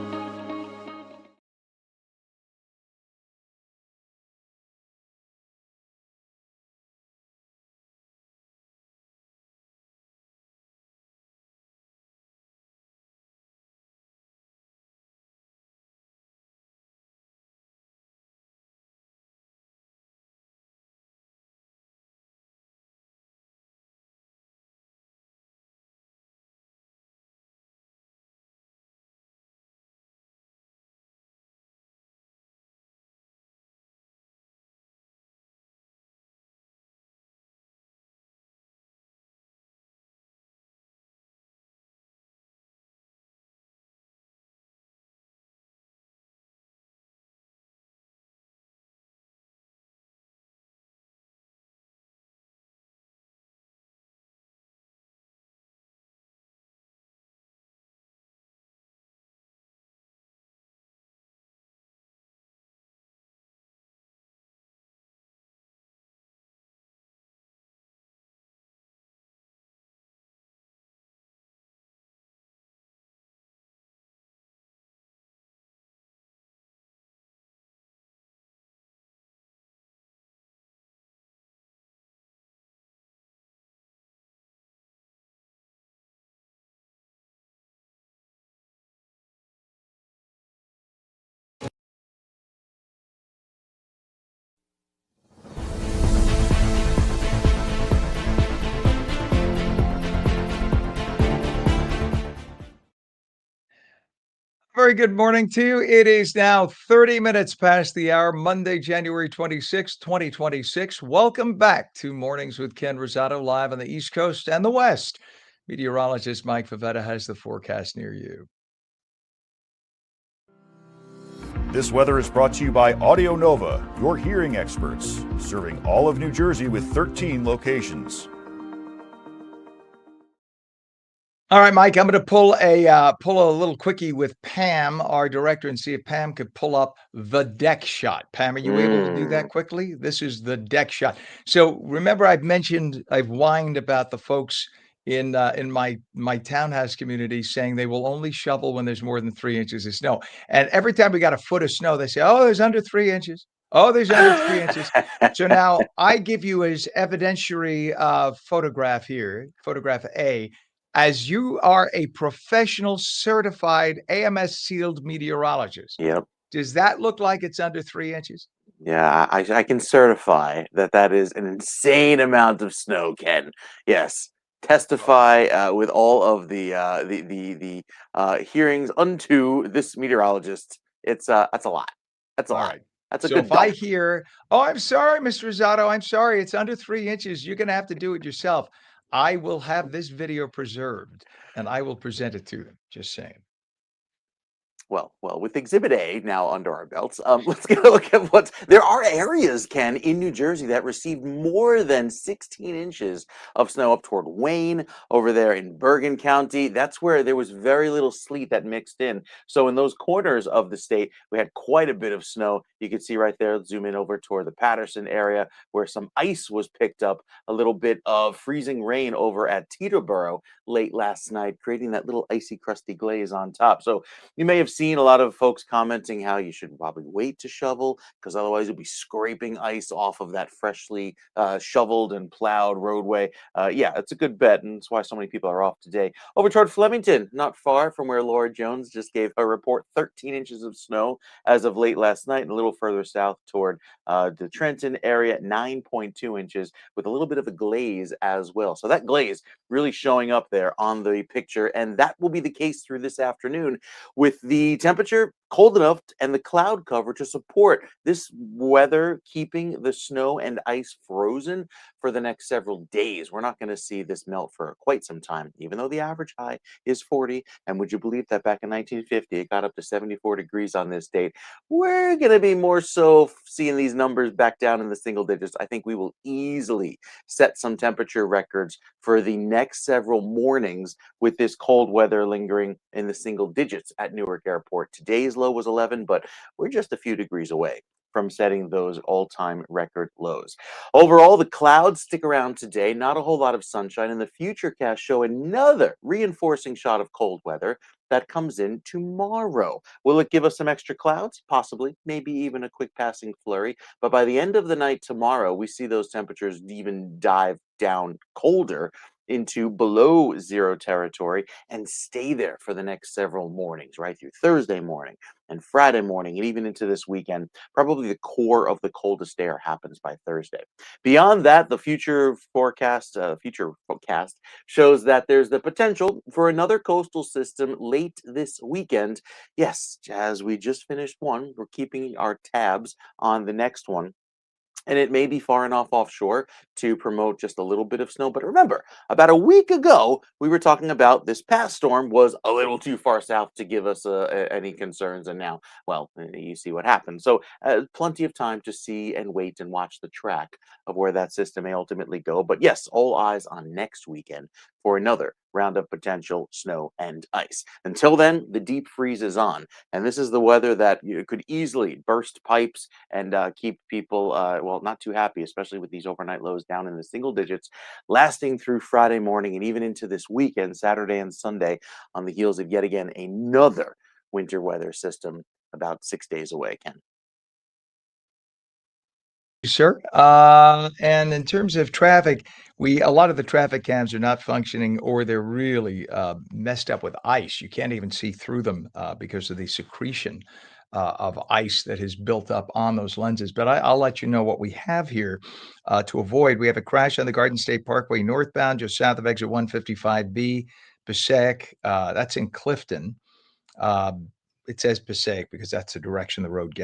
Very good morning to you. It is now 30 minutes past the hour, Monday, January 26th, 2026. Welcome back to Mornings with Ken Rosato, live on the East Coast and the West. Meteorologist Mike Favetta has the forecast near you. This weather is brought to you by Audio Nova, your hearing experts, serving all of New Jersey with 13 locations. All right, Mike, I'm going to pull a little quickie with Pam, our director, and see if Pam could pull up the deck shot. Pam, are you able to do that quickly? This is the deck shot. So remember, I've whined about the folks in my townhouse community saying they will only shovel when there's more than 3 inches of snow. And every time we got a foot of snow, they say, "Oh, there's under 3 inches. Oh, there's under 3 inches." So now I give you as evidentiary photograph here, photograph A, as you are a professional certified AMS sealed meteorologist. Yep. Does that look like it's under 3 inches? Yeah, I can certify that that is an insane amount of snow, Ken. Yes. Testify with all of the hearings unto this meteorologist. It's that's a lot. That's a All lot. right. That's a So good if I dump. hear, "Oh, I'm sorry, Mr. Rosato, I'm sorry, it's under 3 inches, you're gonna have to do it yourself," I will have this video preserved, and I will present it to them, just saying. Well, with Exhibit A now under our belts, let's get a look at what there are areas, Ken, in New Jersey that received more than 16 inches of snow up toward Wayne, over there in Bergen County. That's where there was very little sleet that mixed in. So in those corners of the state, we had quite a bit of snow. You can see right there, zoom in over toward the Patterson area where some ice was picked up, a little bit of freezing rain over at Teterboro late last night, creating that little icy, crusty glaze on top. So you may have seen a lot of folks commenting how you should probably wait to shovel because otherwise you'll be scraping ice off of that freshly shoveled and plowed roadway. Yeah, it's a good bet, and that's why so many people are off today. Over toward Flemington, not far from where Laura Jones just gave a report, 13 inches of snow as of late last night, and a little further south toward the Trenton area, 9.2 inches with a little bit of a glaze as well. So that glaze really showing up there on the picture, and that will be the case through this afternoon, with the temperature cold enough and the cloud cover to support this weather, keeping the snow and ice frozen for the next several days. We're not going to see this melt for quite some time, even though the average high is 40. And would you believe that back in 1950, it got up to 74 degrees on this date? We're going to be more so seeing these numbers back down in the single digits. I think we will easily set some temperature records for the next several mornings with this cold weather lingering in the single digits at Newark Airport. Today's low was 11, but we're just a few degrees away from setting those all-time record lows. Overall, the clouds stick around today, not a whole lot of sunshine, and the futurecast show another reinforcing shot of cold weather that comes in tomorrow. Will it give us some extra clouds? Possibly, maybe even a quick passing flurry. But by the end of the night tomorrow, we see those temperatures even dive down colder into below zero territory and stay there for the next several mornings, right through Thursday morning and Friday morning, and even into this weekend. Probably the core of the coldest air happens by Thursday. Beyond that, the future forecast shows that there's the potential for another coastal system late this weekend. Yes, as we just finished one, we're keeping our tabs on the next one. And it may be far enough offshore to promote just a little bit of snow. But remember, about a week ago, we were talking about this past storm was a little too far south to give us any concerns. And now, well, you see what happened. So plenty of time to see and wait and watch the track of where that system may ultimately go. But yes, all eyes on next weekend for another round of potential snow and ice. Until then, the deep freeze is on. And this is the weather that could easily burst pipes and keep people, well, not too happy, especially with these overnight lows down in the single digits, lasting through Friday morning and even into this weekend, Saturday and Sunday, on the heels of yet again another winter weather system about 6 days away, Ken. Sir. And in terms of traffic, a lot of the traffic cams are not functioning, or they're really messed up with ice. You can't even see through them because of the secretion of ice that has built up on those lenses. But I'll let you know what we have here to avoid. We have a crash on the Garden State Parkway northbound, just south of exit 155B, Passaic. That's in Clifton. Uh, It says Passaic because that's the direction the road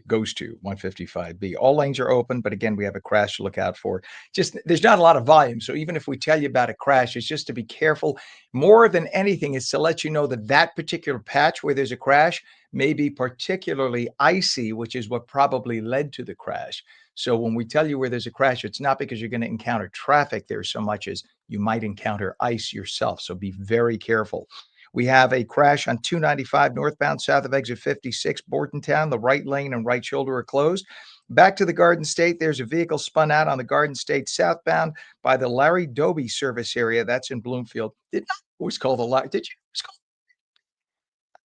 goes to 155B. All lanes are open, but again, we have a crash to look out for. Just there's not a lot of volume, so even if we tell you about a crash, it's just to be careful. More than anything, is to let you know that that particular patch where there's a crash may be particularly icy, which is what probably led to the crash. So when we tell you where there's a crash, it's not because you're going to encounter traffic there so much as you might encounter ice yourself. So be very careful. We have a crash on 295 northbound south of exit 56, Bordentown. The right lane and right shoulder are closed. Back to the Garden State, there's a vehicle spun out on the Garden State southbound by the Larry Doby service area. That's in Bloomfield. Did not always call the Larry. Did you?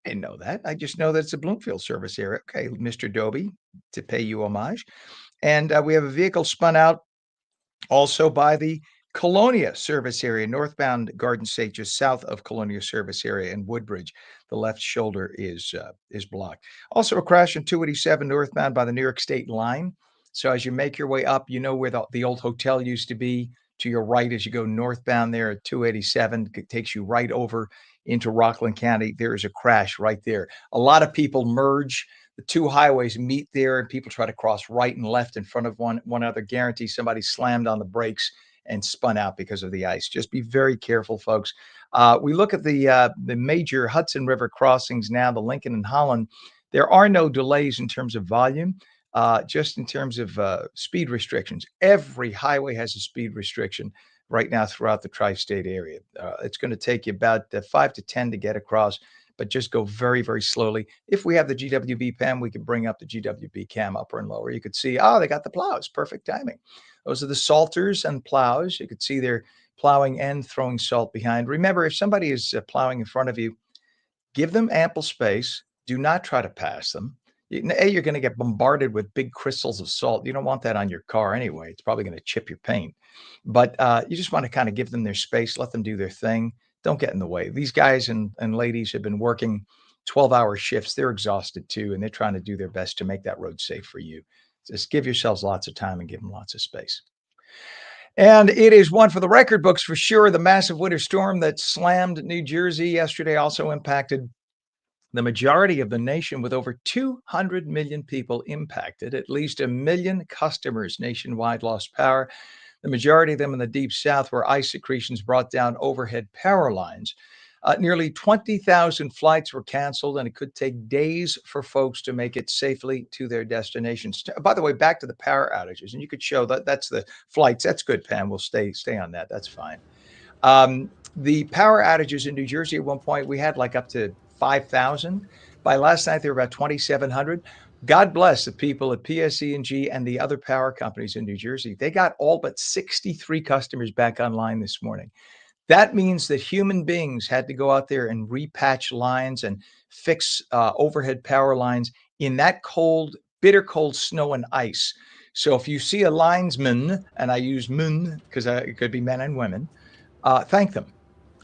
I didn't know that. I just know that it's a Bloomfield service area. Okay, Mr. Doby, to pay you homage. And we have a vehicle spun out also by the Colonia service area, northbound Garden State, just south of Colonia service area in Woodbridge. The left shoulder is blocked. Also, a crash on 287 northbound by the New York State line. So as you make your way up, you know where the old hotel used to be. To your right, as you go northbound there at 287, it takes you right over into Rockland County. There is a crash right there. A lot of people merge. The two highways meet there, and people try to cross right and left in front of one another. Guarantee somebody slammed on the brakes and spun out because of the ice. Just be very careful, folks. We look at the major Hudson River crossings now, the Lincoln and Holland. There are no delays in terms of volume, just in terms of speed restrictions. Every highway has a speed restriction right now throughout the tri-state area. It's going to take you about 5 to 10 to get across, but just go very, very slowly. If we have the GWB Pam, we could bring up the GWB cam upper and lower. You could see, they got the plows. Perfect timing. Those are the salters and plows. You could see they're plowing and throwing salt behind. Remember, if somebody is plowing in front of you, give them ample space. Do not try to pass them. You're going to get bombarded with big crystals of salt. You don't want that on your car anyway. It's probably going to chip your paint. But you just want to kind of give them their space, let them do their thing. Don't get in the way. These guys and ladies have been working 12-hour shifts. They're exhausted too, and they're trying to do their best to make that road safe for you. Just give yourselves lots of time and give them lots of space. And it is one for the record books for sure. The massive winter storm that slammed New Jersey yesterday also impacted the majority of the nation, with over 200 million people impacted. At least 1 million customers nationwide lost power. The majority of them in the deep south, where ice accretions brought down overhead power lines. Nearly 20,000 flights were canceled, and it could take days for folks to make it safely to their destinations. By the way, back to the power outages, and you could show that's the flights. That's good, Pam. We'll stay on that. That's fine. The power outages in New Jersey at one point, we had like up to 5,000. By last night, there were about 2,700. God bless the people at PSE&G and the other power companies in New Jersey. They got all but 63 customers back online this morning. That means that human beings had to go out there and repatch lines and fix overhead power lines in that cold, bitter cold snow and ice. So if you see a linesman, and I use men because it could be men and women, thank them.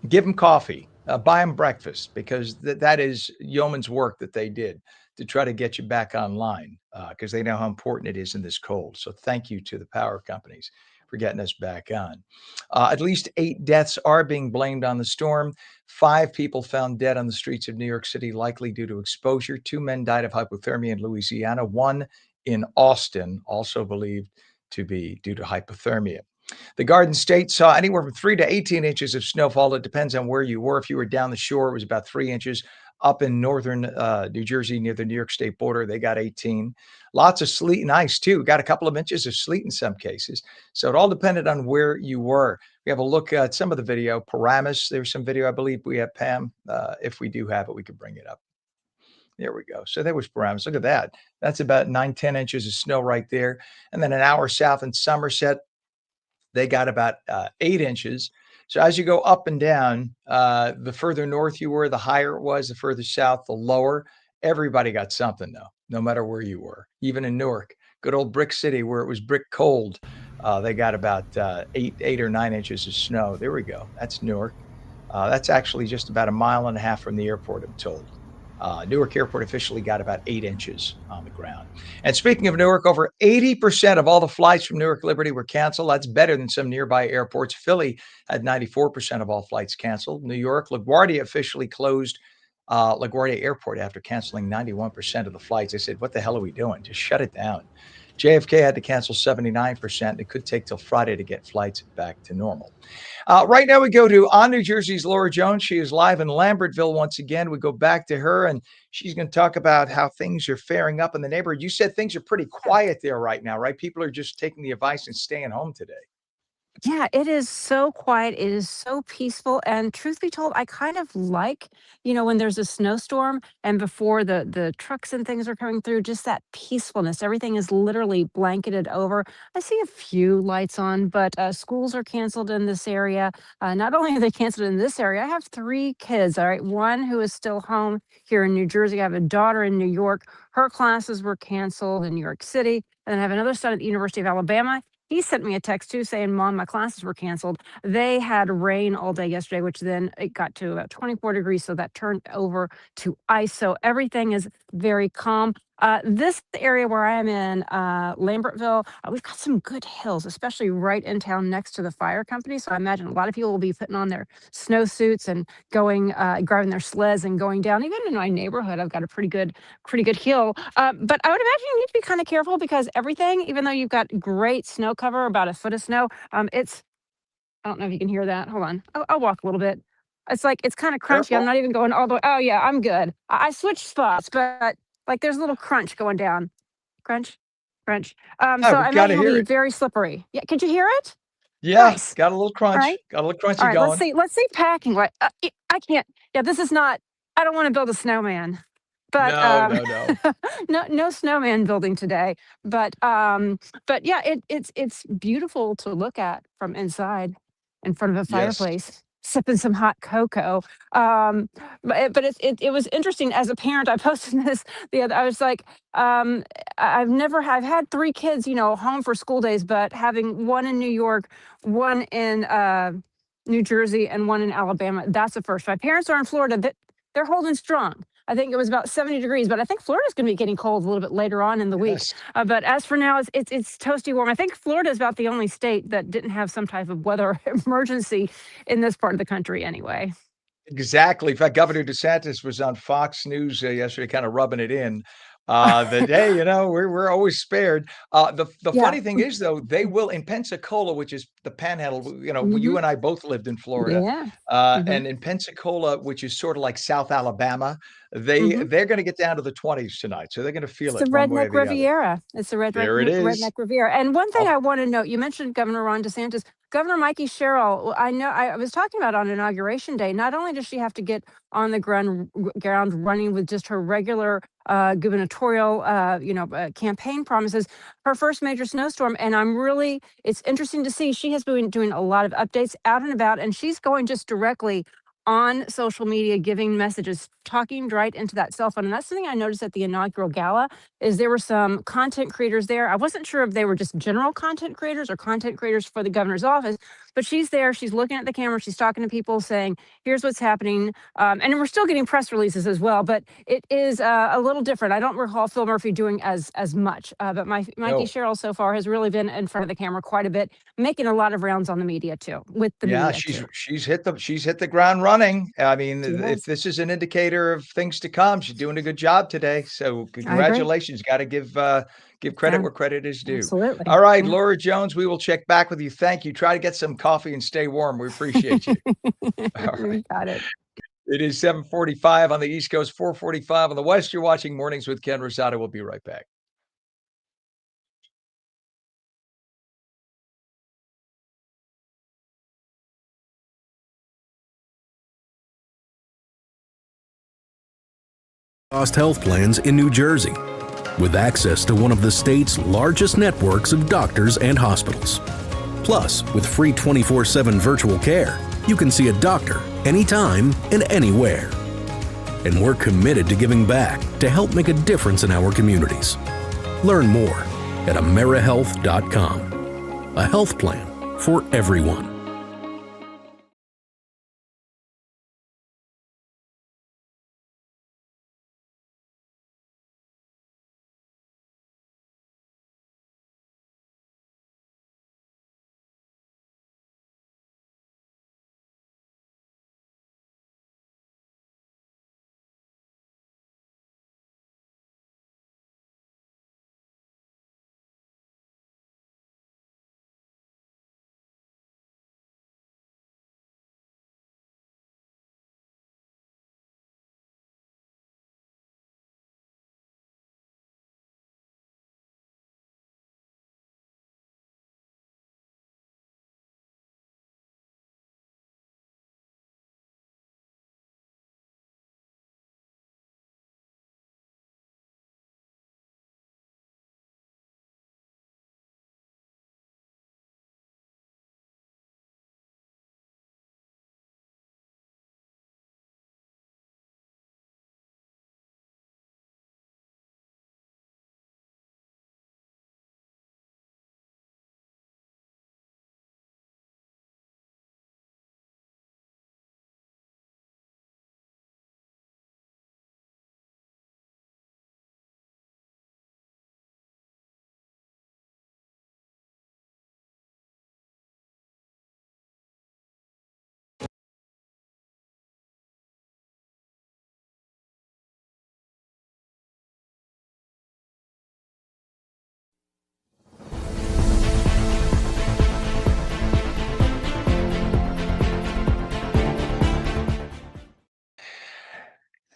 Give them coffee. Buy them breakfast, because that is yeoman's work that they did to try to get you back online, because they know how important it is in this cold. So thank you to the power companies for getting us back on. At least 8 deaths are being blamed on the storm. 5 people found dead on the streets of New York City, likely due to exposure. 2 men died of hypothermia in Louisiana. 1 in Austin, also believed to be due to hypothermia. The Garden State saw anywhere from 3 to 18 inches of snowfall. It depends on where you were. If you were down the shore, it was about 3 inches. Up in northern New Jersey near the New York State border, they got 18. Lots of sleet and ice, too. Got a couple of inches of sleet in some cases. So it all depended on where you were. We have a look at some of the video. Paramus, there's some video, I believe we have, Pam. If we do have it, we could bring it up. There we go. So there was Paramus. Look at that. That's about 9-10 inches of snow right there. And then an hour south in Somerset, they got about 8 inches. So as you go up and down, the further north you were, the higher it was. The further south, the lower. Everybody got something, though, no matter where you were. Even in Newark, good old Brick City, where it was brick cold, they got about 8 or 9 inches of snow. There we go. That's Newark. That's actually just about 1.5 miles from the airport, I'm told. Newark Airport officially got about 8 inches on the ground. And speaking of Newark, over 80% of all the flights from Newark Liberty were canceled. That's better than some nearby airports. Philly had 94% of all flights canceled. New York, LaGuardia officially closed LaGuardia Airport after canceling 91% of the flights. They said, "What the hell are we doing? Just shut it down." JFK had to cancel 79%. It could take till Friday to get flights back to normal. Right now, we go to On New Jersey's Laura Jones. She is live in Lambertville once again. We go back to her, and she's going to talk about how things are faring up in the neighborhood. You said things are pretty quiet there right now, right? People are just taking the advice and staying home today. Yeah, it is so quiet. It is so peaceful. And truth be told, I kind of like, when there's a snowstorm and before the trucks and things are coming through, just that peacefulness. Everything is literally blanketed over. I see a few lights on, but schools are canceled in this area. Not only are they canceled in this area, I have three kids. All right. One who is still home here in New Jersey. I have a daughter in New York. Her classes were canceled in New York City. And I have another son at the University of Alabama. He sent me a text too saying, "Mom, my classes were canceled." They had rain all day yesterday, which then it got to about 24 degrees. So that turned over to ice. So everything is very calm. This area where I am in Lambertville, we've got some good hills, especially right in town next to the fire company. So I imagine a lot of people will be putting on their snowsuits and going, driving their sleds and going down. Even in my neighborhood, I've got a pretty good hill. But I would imagine you need to be kind of careful because everything, even though you've got great snow cover, about a foot of snow, I don't know if you can hear that. Hold on. I'll walk a little bit. It's kind of crunchy. I'm Careful. not even going all the way. Oh yeah, I'm good. I switched spots, but like there's a little crunch going down. Crunch, crunch. Yeah, So we I got imagine to it'll hear be it. very slippery. Yeah, could you hear it? Yeah, Nice. got a little All right. crunch. Got a little All crunchy right. Let's going. see. Let's see packing. What? I can't. Yeah, this is not. I don't want to build a snowman, but No, no, no. no snowman building today. But yeah, it's beautiful to look at from inside, in front of a Yes. fireplace, sipping some hot cocoa. Um, but it was interesting as a parent. I posted this the other. I was like, I've had three kids, home for school days, but having one in New York, one in New Jersey, and one in Alabama. That's the first. My parents are in Florida. They're holding strong. I think it was about 70 degrees, but I think Florida's going to be getting cold a little bit later on in the week. Yes. But as for now, it's toasty warm. I think Florida is about the only state that didn't have some type of weather emergency in this part of the country, anyway. Exactly. In fact, Governor DeSantis was on Fox News yesterday, kind of rubbing it in that hey, we're always spared. The Yeah. funny thing is, though, they will in Pensacola, which is the Panhandle. Hmm. You and I both lived in Florida, Yeah. Hmm. and in Pensacola, which is sort of like South Alabama, Hmm. they're going to get down to the 20s tonight, so they're going to It's feel the it one way or Redneck the other. Riviera. It's the There it is. Redneck Riviera. And one thing I'll, I want to note, you mentioned Governor Ron DeSantis. Governor Mikey Sherrill, I know I was talking about on Inauguration Day, not only does she have to get on the ground running with just her regular gubernatorial, campaign promises, her first major snowstorm. And it's interesting to see she has been doing a lot of updates out and about, and she's going just directly on social media, giving messages, talking right into that cell phone. And that's something I noticed at the inaugural gala is there were some content creators there. I wasn't sure if they were just general content creators or content creators for the governor's office, but she's there. She's looking at the camera. She's talking to people saying, here's what's happening. And we're still getting press releases as well, but it is a little different. I don't recall Phil Murphy doing as much, but Mikey no. Sherrill so far has really been in front of the camera quite a bit, making a lot of rounds on the media too, with the Yeah, media she's too. she's hit the ground running. I mean, She if has. this is an indicator of things to come, she's doing a good job today. So I agree. congratulations. Got to give credit Yeah, where credit is due. absolutely. All right, Yeah. Laura Jones, we will check back with you. Thank you. Try to get some coffee and stay warm. We appreciate you. All right. You got it. It is 7:45 on the East Coast, 4:45 on the West. You're watching Mornings with Ken Rosato. We'll be right back. Cost health plans in New Jersey, with access to one of the state's largest networks of doctors and hospitals. Plus, with free 24/7 virtual care, you can see a doctor anytime and anywhere. And we're committed to giving back to help make a difference in our communities. Learn more at AmeriHealth.com. A health plan for everyone.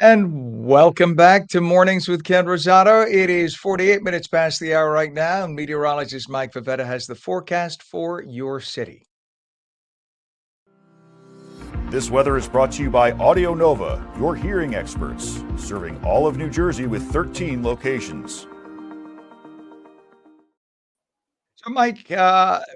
And welcome back to Mornings with Ken Rosato. It is 48 minutes past the hour right now, and meteorologist Mike Favetta has the forecast for your city. This weather is brought to you by Audio Nova, your hearing experts, serving all of New Jersey with 13 locations. So, Mike,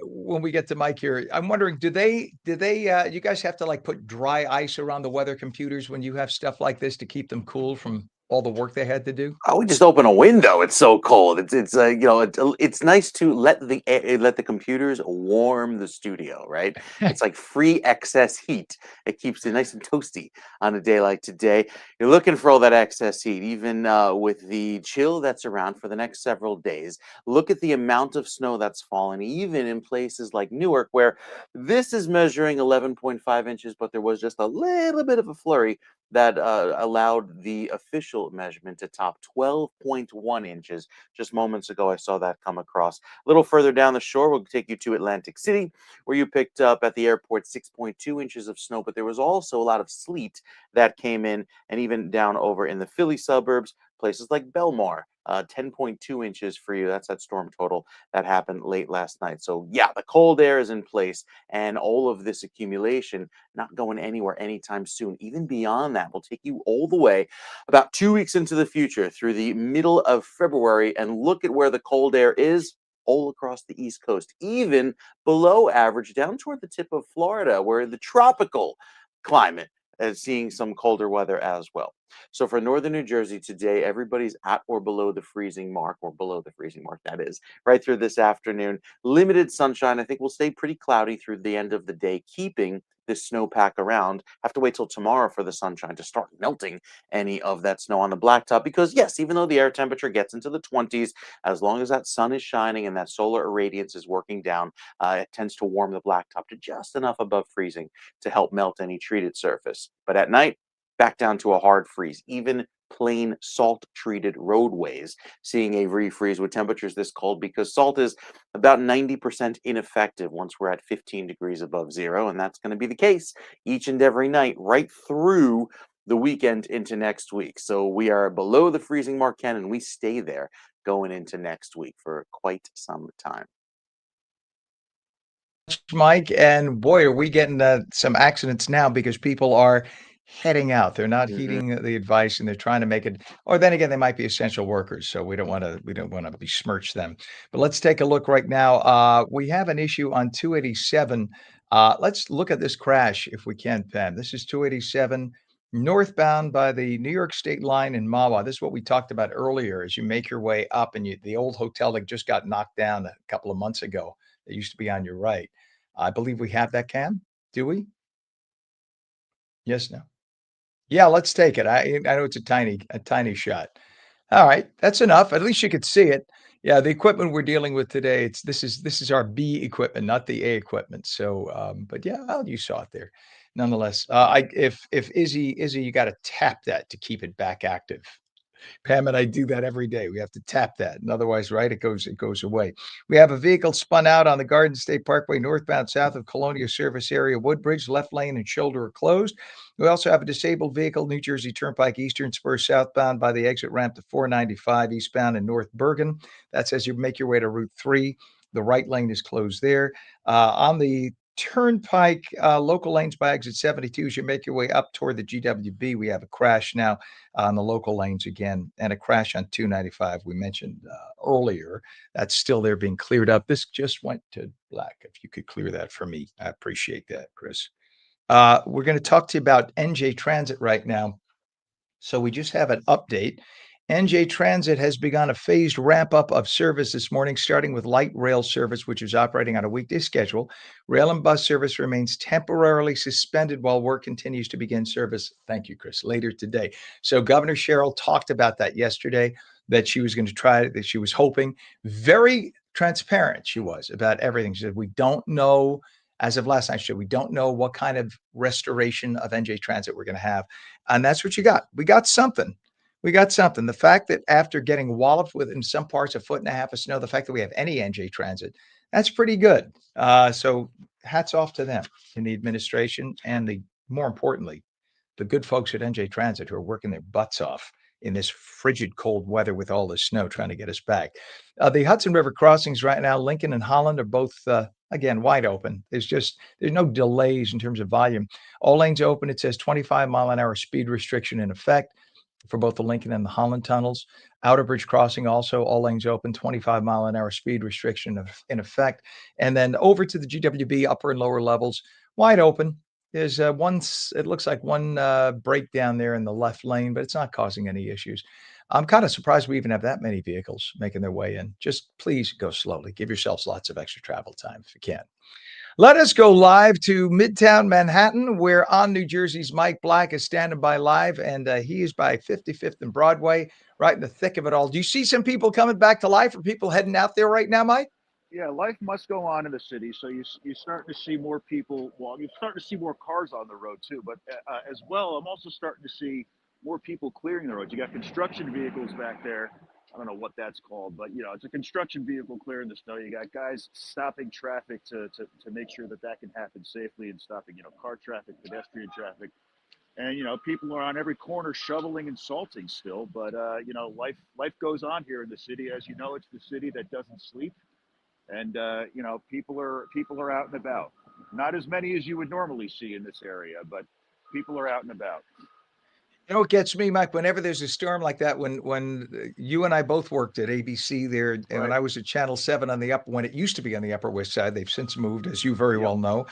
when we get to Mike here, I'm wondering, you guys have to like put dry ice around the weather computers when you have stuff like this to keep them cool from all the work they had to do? Oh, we just open a window. It's so cold. It's nice to let the computers warm the studio, right? It's like free excess heat. It keeps it nice and toasty on a day like today. You're looking for all that excess heat, even with the chill that's around for the next several days. Look at the amount of snow that's fallen, even in places like Newark, where this is measuring 11.5 inches, but there was just a little bit of a flurry that allowed the official measurement to top 12.1 inches. Just moments ago, I saw that come across. A little further down the shore, we'll take you to Atlantic City, where you picked up at the airport 6.2 inches of snow, but there was also a lot of sleet that came in, and even down over in the Philly suburbs, places like Belmar. 10.2 inches for you. That's that storm total that happened late last night. So, yeah, the cold air is in place, and all of this accumulation not going anywhere anytime soon. Even beyond that, we'll take you all the way about 2 weeks into the future through the middle of February and look at where the cold air is all across the East Coast, even below average down toward the tip of Florida, where the tropical climate is seeing some colder weather as well. So for northern New Jersey today, everybody's at or below the freezing mark, that is, right through this afternoon. Limited sunshine. I think will stay pretty cloudy through the end of the day, keeping this snowpack around. Have to wait till tomorrow for the sunshine to start melting any of that snow on the blacktop. Because yes, even though the air temperature gets into the 20s, as long as that sun is shining and that solar irradiance is working down, it tends to warm the blacktop to just enough above freezing to help melt any treated surface. But at night, back down to a hard freeze. Even plain salt treated roadways seeing a refreeze with temperatures this cold, because salt is about 90% ineffective once we're at 15 degrees above zero. And that's going to be the case each and every night right through the weekend into next week. So we are below the freezing mark, Ken, and we stay there going into next week for quite some time. Mike, and boy, are we getting some accidents now because people are heading out. They're not Mhm. heeding the advice, and they're trying to make it. Or then again, they might be essential workers, so we don't want to besmirch them. But let's take a look right now. We have an issue on 287. Let's look at this crash if we can, Pam. This is 287 northbound by the New York State line in Mahwah. This is what we talked about earlier. As you make your way up, and the old hotel that just got knocked down a couple of months ago. That used to be on your right. I believe we have that, Cam. Do we? Yes, no. Yeah, let's take it. I know it's a tiny shot. All right, that's enough. At least you could see it. Yeah, the equipment we're dealing with today, this is our B equipment, not the A equipment. So, but yeah, well, you saw it there. Nonetheless, I if Izzy, you got to tap that to keep it back active. Pam and I do that every day. We have to tap that, and otherwise, right, it goes away. We have a vehicle spun out on the Garden State Parkway northbound south of Colonia Service Area. Woodbridge, left lane and shoulder are closed. We also have a disabled vehicle, New Jersey Turnpike Eastern Spur southbound by the exit ramp to 495 eastbound in North Bergen. That's as you make your way to Route 3. The right lane is closed there. On the Turnpike, local lanes by exit 72, as you make your way up toward the GWB, we have a crash now on the local lanes again, and a crash on 295 we mentioned earlier. That's still there being cleared up. This just went to black. If you could clear that for me, I appreciate that, Chris. We're going to talk to you about NJ Transit right now. So we just have an update. NJ Transit has begun a phased ramp up of service this morning, starting with light rail service, which is operating on a weekday schedule. Rail and bus service remains temporarily suspended while work continues to begin service. Thank you, Chris. Later today. So Governor Cheryl talked about that yesterday, that she was going to try, that she was hoping. Very transparent she was about everything. She said, we don't know, as of last night, she said, we don't know what kind of restoration of NJ Transit we're going to have. And that's what you got. We got something. We got something. The fact that after getting walloped with in some parts a foot and a half of snow, the fact that we have any NJ Transit, that's pretty good. So hats off to them in the administration and more importantly, the good folks at NJ Transit who are working their butts off in this frigid cold weather with all the snow trying to get us back. The Hudson River crossings right now, Lincoln and Holland are both, again, wide open. There's no delays in terms of volume. All lanes open. It says 25-mile-an-hour speed restriction in effect for both the Lincoln and the Holland tunnels. Outer Bridge Crossing also, all lanes open, 25-mile-an-hour speed restriction in effect. And then over to the GWB upper and lower levels, wide open. There's it looks like one breakdown there in the left lane, but it's not causing any issues. I'm kind of surprised we even have that many vehicles making their way in. Just please go slowly. Give yourselves lots of extra travel time if you can. Let us go live to Midtown Manhattan, where On New Jersey's Mike Black is standing by live, and he is by 55th and Broadway, right in the thick of it all. Do you see some people coming back to life, or people heading out there right now, Mike? Yeah, life must go on in the city, so you start to see more people. Well, you're starting to see more cars on the road too, but as well, I'm also starting to see more people clearing the roads. You got construction vehicles back there. I don't know what that's called, but it's a construction vehicle clearing the snow. You got guys stopping traffic to make sure that that can happen safely and stopping car traffic, pedestrian traffic, and people are on every corner shoveling and salting still. But life goes on here in the city. As you know, it's the city that doesn't sleep, and people are out and about. Not as many as you would normally see in this area, but people are out and about. You know what gets me, Mike? Whenever there's a storm like that, when you and I both worked at ABC there, and when Right. I was at Channel 7 when it used to be on the Upper West Side, they've since moved, as you very Yep. well know.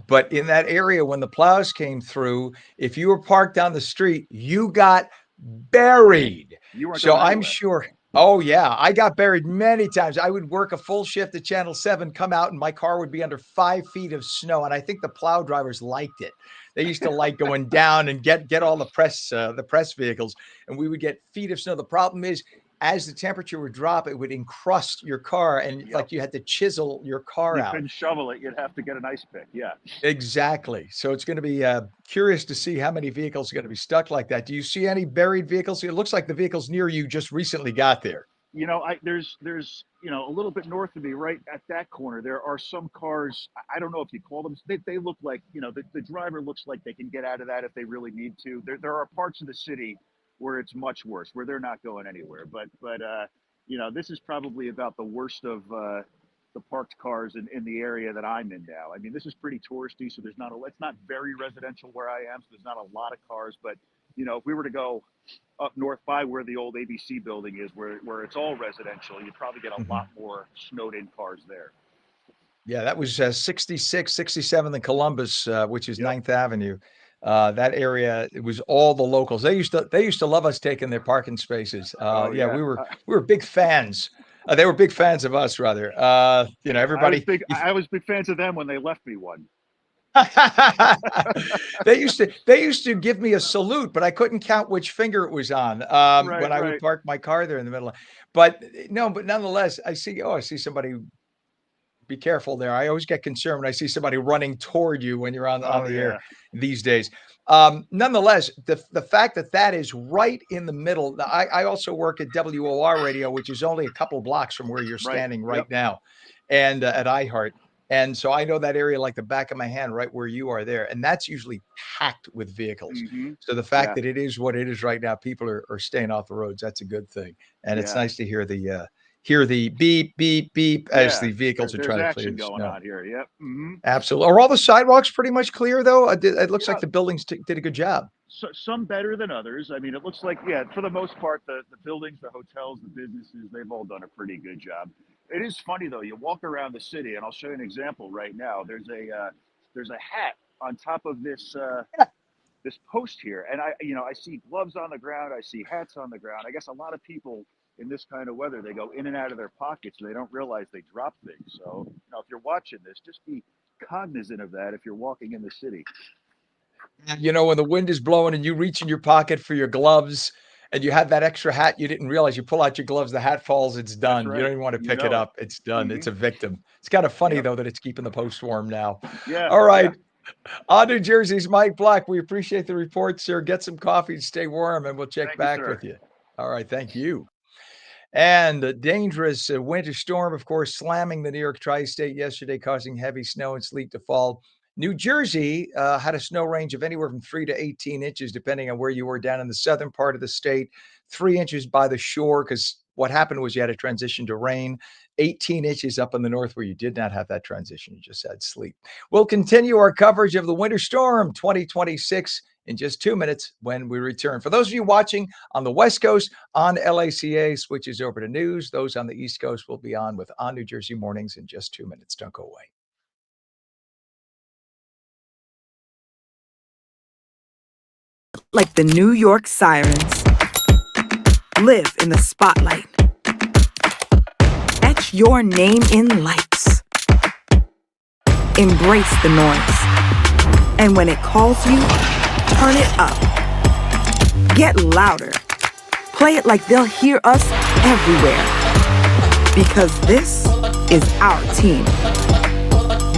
But in that area, when the plows came through, if you were parked down the street, you got buried. You weren't So going I'm anywhere. sure. Oh yeah, I got buried many times. I would work a full shift at Channel 7, come out, and my car would be under 5 feet of snow. And I think the plow drivers liked it. They used to like going down and get all the press vehicles, and we would get feet of snow. The problem is, as the temperature would drop, it would encrust your car, and Yep. like you had to chisel your car You out. couldn't shovel it. You'd have to get an ice pick. Yeah. Exactly. So it's going to be curious to see how many vehicles are going to be stuck like that. Do you see any buried vehicles? It looks like the vehicles near you just recently got there. There's a little bit north of me, right at that corner, there are some cars. I don't know if you call them. They look like the driver looks like they can get out of that if they really need to. There are parts of the city where it's much worse, where they're not going anywhere. But this is probably about the worst of the parked cars in the area that I'm in now. I mean, this is pretty touristy, so it's not very residential where I am, so there's not a lot of cars. But if we were to go up north by where the old ABC building is, where it's all residential, you'd probably get a lot more snowed in cars there. Yeah, that was 66, 67 in Columbus, which is Yep. 9th Avenue. That area, it was all the locals. They used to love us taking their parking spaces. Oh Yeah, yeah. we were big fans. They were big fans of us, rather. Everybody. I was big fans of them when they left me one. They used to give me a salute, but I couldn't count which finger it was on Right, when I would right. park my car there in the middle. But no, but nonetheless, I see somebody. Be careful there. I always get concerned when I see somebody running toward you when you're on Oh the air yeah. these days. Nonetheless, the fact that is right in the middle. I also work at WOR Radio, which is only a couple blocks from where you're Right. standing right Yep. now, and at iHeart. And so I know that area like the back of my hand, right where you are there. And that's usually packed with vehicles. Hmm. So the fact Yeah. that it is what it is right now, people are staying off the roads. That's a good thing. And it's Yeah. nice to hear the beep, beep, beep as Yeah. the vehicles are There's trying to clear action the going snow. on here. Yep. Hmm. Absolutely. Are all the sidewalks pretty much clear, though? It looks like Yeah. the buildings did a good job. So, some better than others. I mean, it looks like, yeah, for the most part, the buildings, the hotels, the businesses, they've all done a pretty good job. It is funny though. You walk around the city, and I'll show you an example right now. There's a hat on top of this post here, and I see gloves on the ground. I see hats on the ground. I guess a lot of people in this kind of weather, they go in and out of their pockets, and they don't realize they drop things. So if you're watching this, just be cognizant of that if you're walking in the city. When the wind is blowing and you reach in your pocket for your gloves and you have that extra hat you didn't realize, you pull out your gloves, the hat falls, it's That's done. You right. don't even want to You pick it know it. up. It's done. Hmm. It's a victim. It's kind of funny, Yep. though, that it's keeping the post warm now. Yeah. All Yeah. right. On New Jersey's Mike Black. We appreciate the report, sir. Get some coffee and stay warm, and we'll check Thank you, back sir. with you. All right. Thank you. And a dangerous winter storm, of course, slamming the New York tri-state yesterday, causing heavy snow and sleet to fall New Jersey had a snow range of anywhere from 3 to 18 inches, depending on where you were down in the southern part of the state, 3 inches by the shore, because what happened was you had a transition to rain, 18 inches up in the north where you did not have that transition. You just had sleet. We'll continue our coverage of the Winter Storm 2026 in just 2 minutes when we return. For those of you watching on the West Coast, on LACA switches over to news. Those on the East Coast will be on with On New Jersey Mornings in just 2 minutes. Don't go away. Like the New York Sirens. Live in the spotlight. Etch your name in lights. Embrace the noise. And when it calls you, turn it up. Get louder. Play it like they'll hear us everywhere. Because this is our team.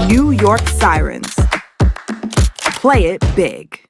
New York Sirens. Play it big.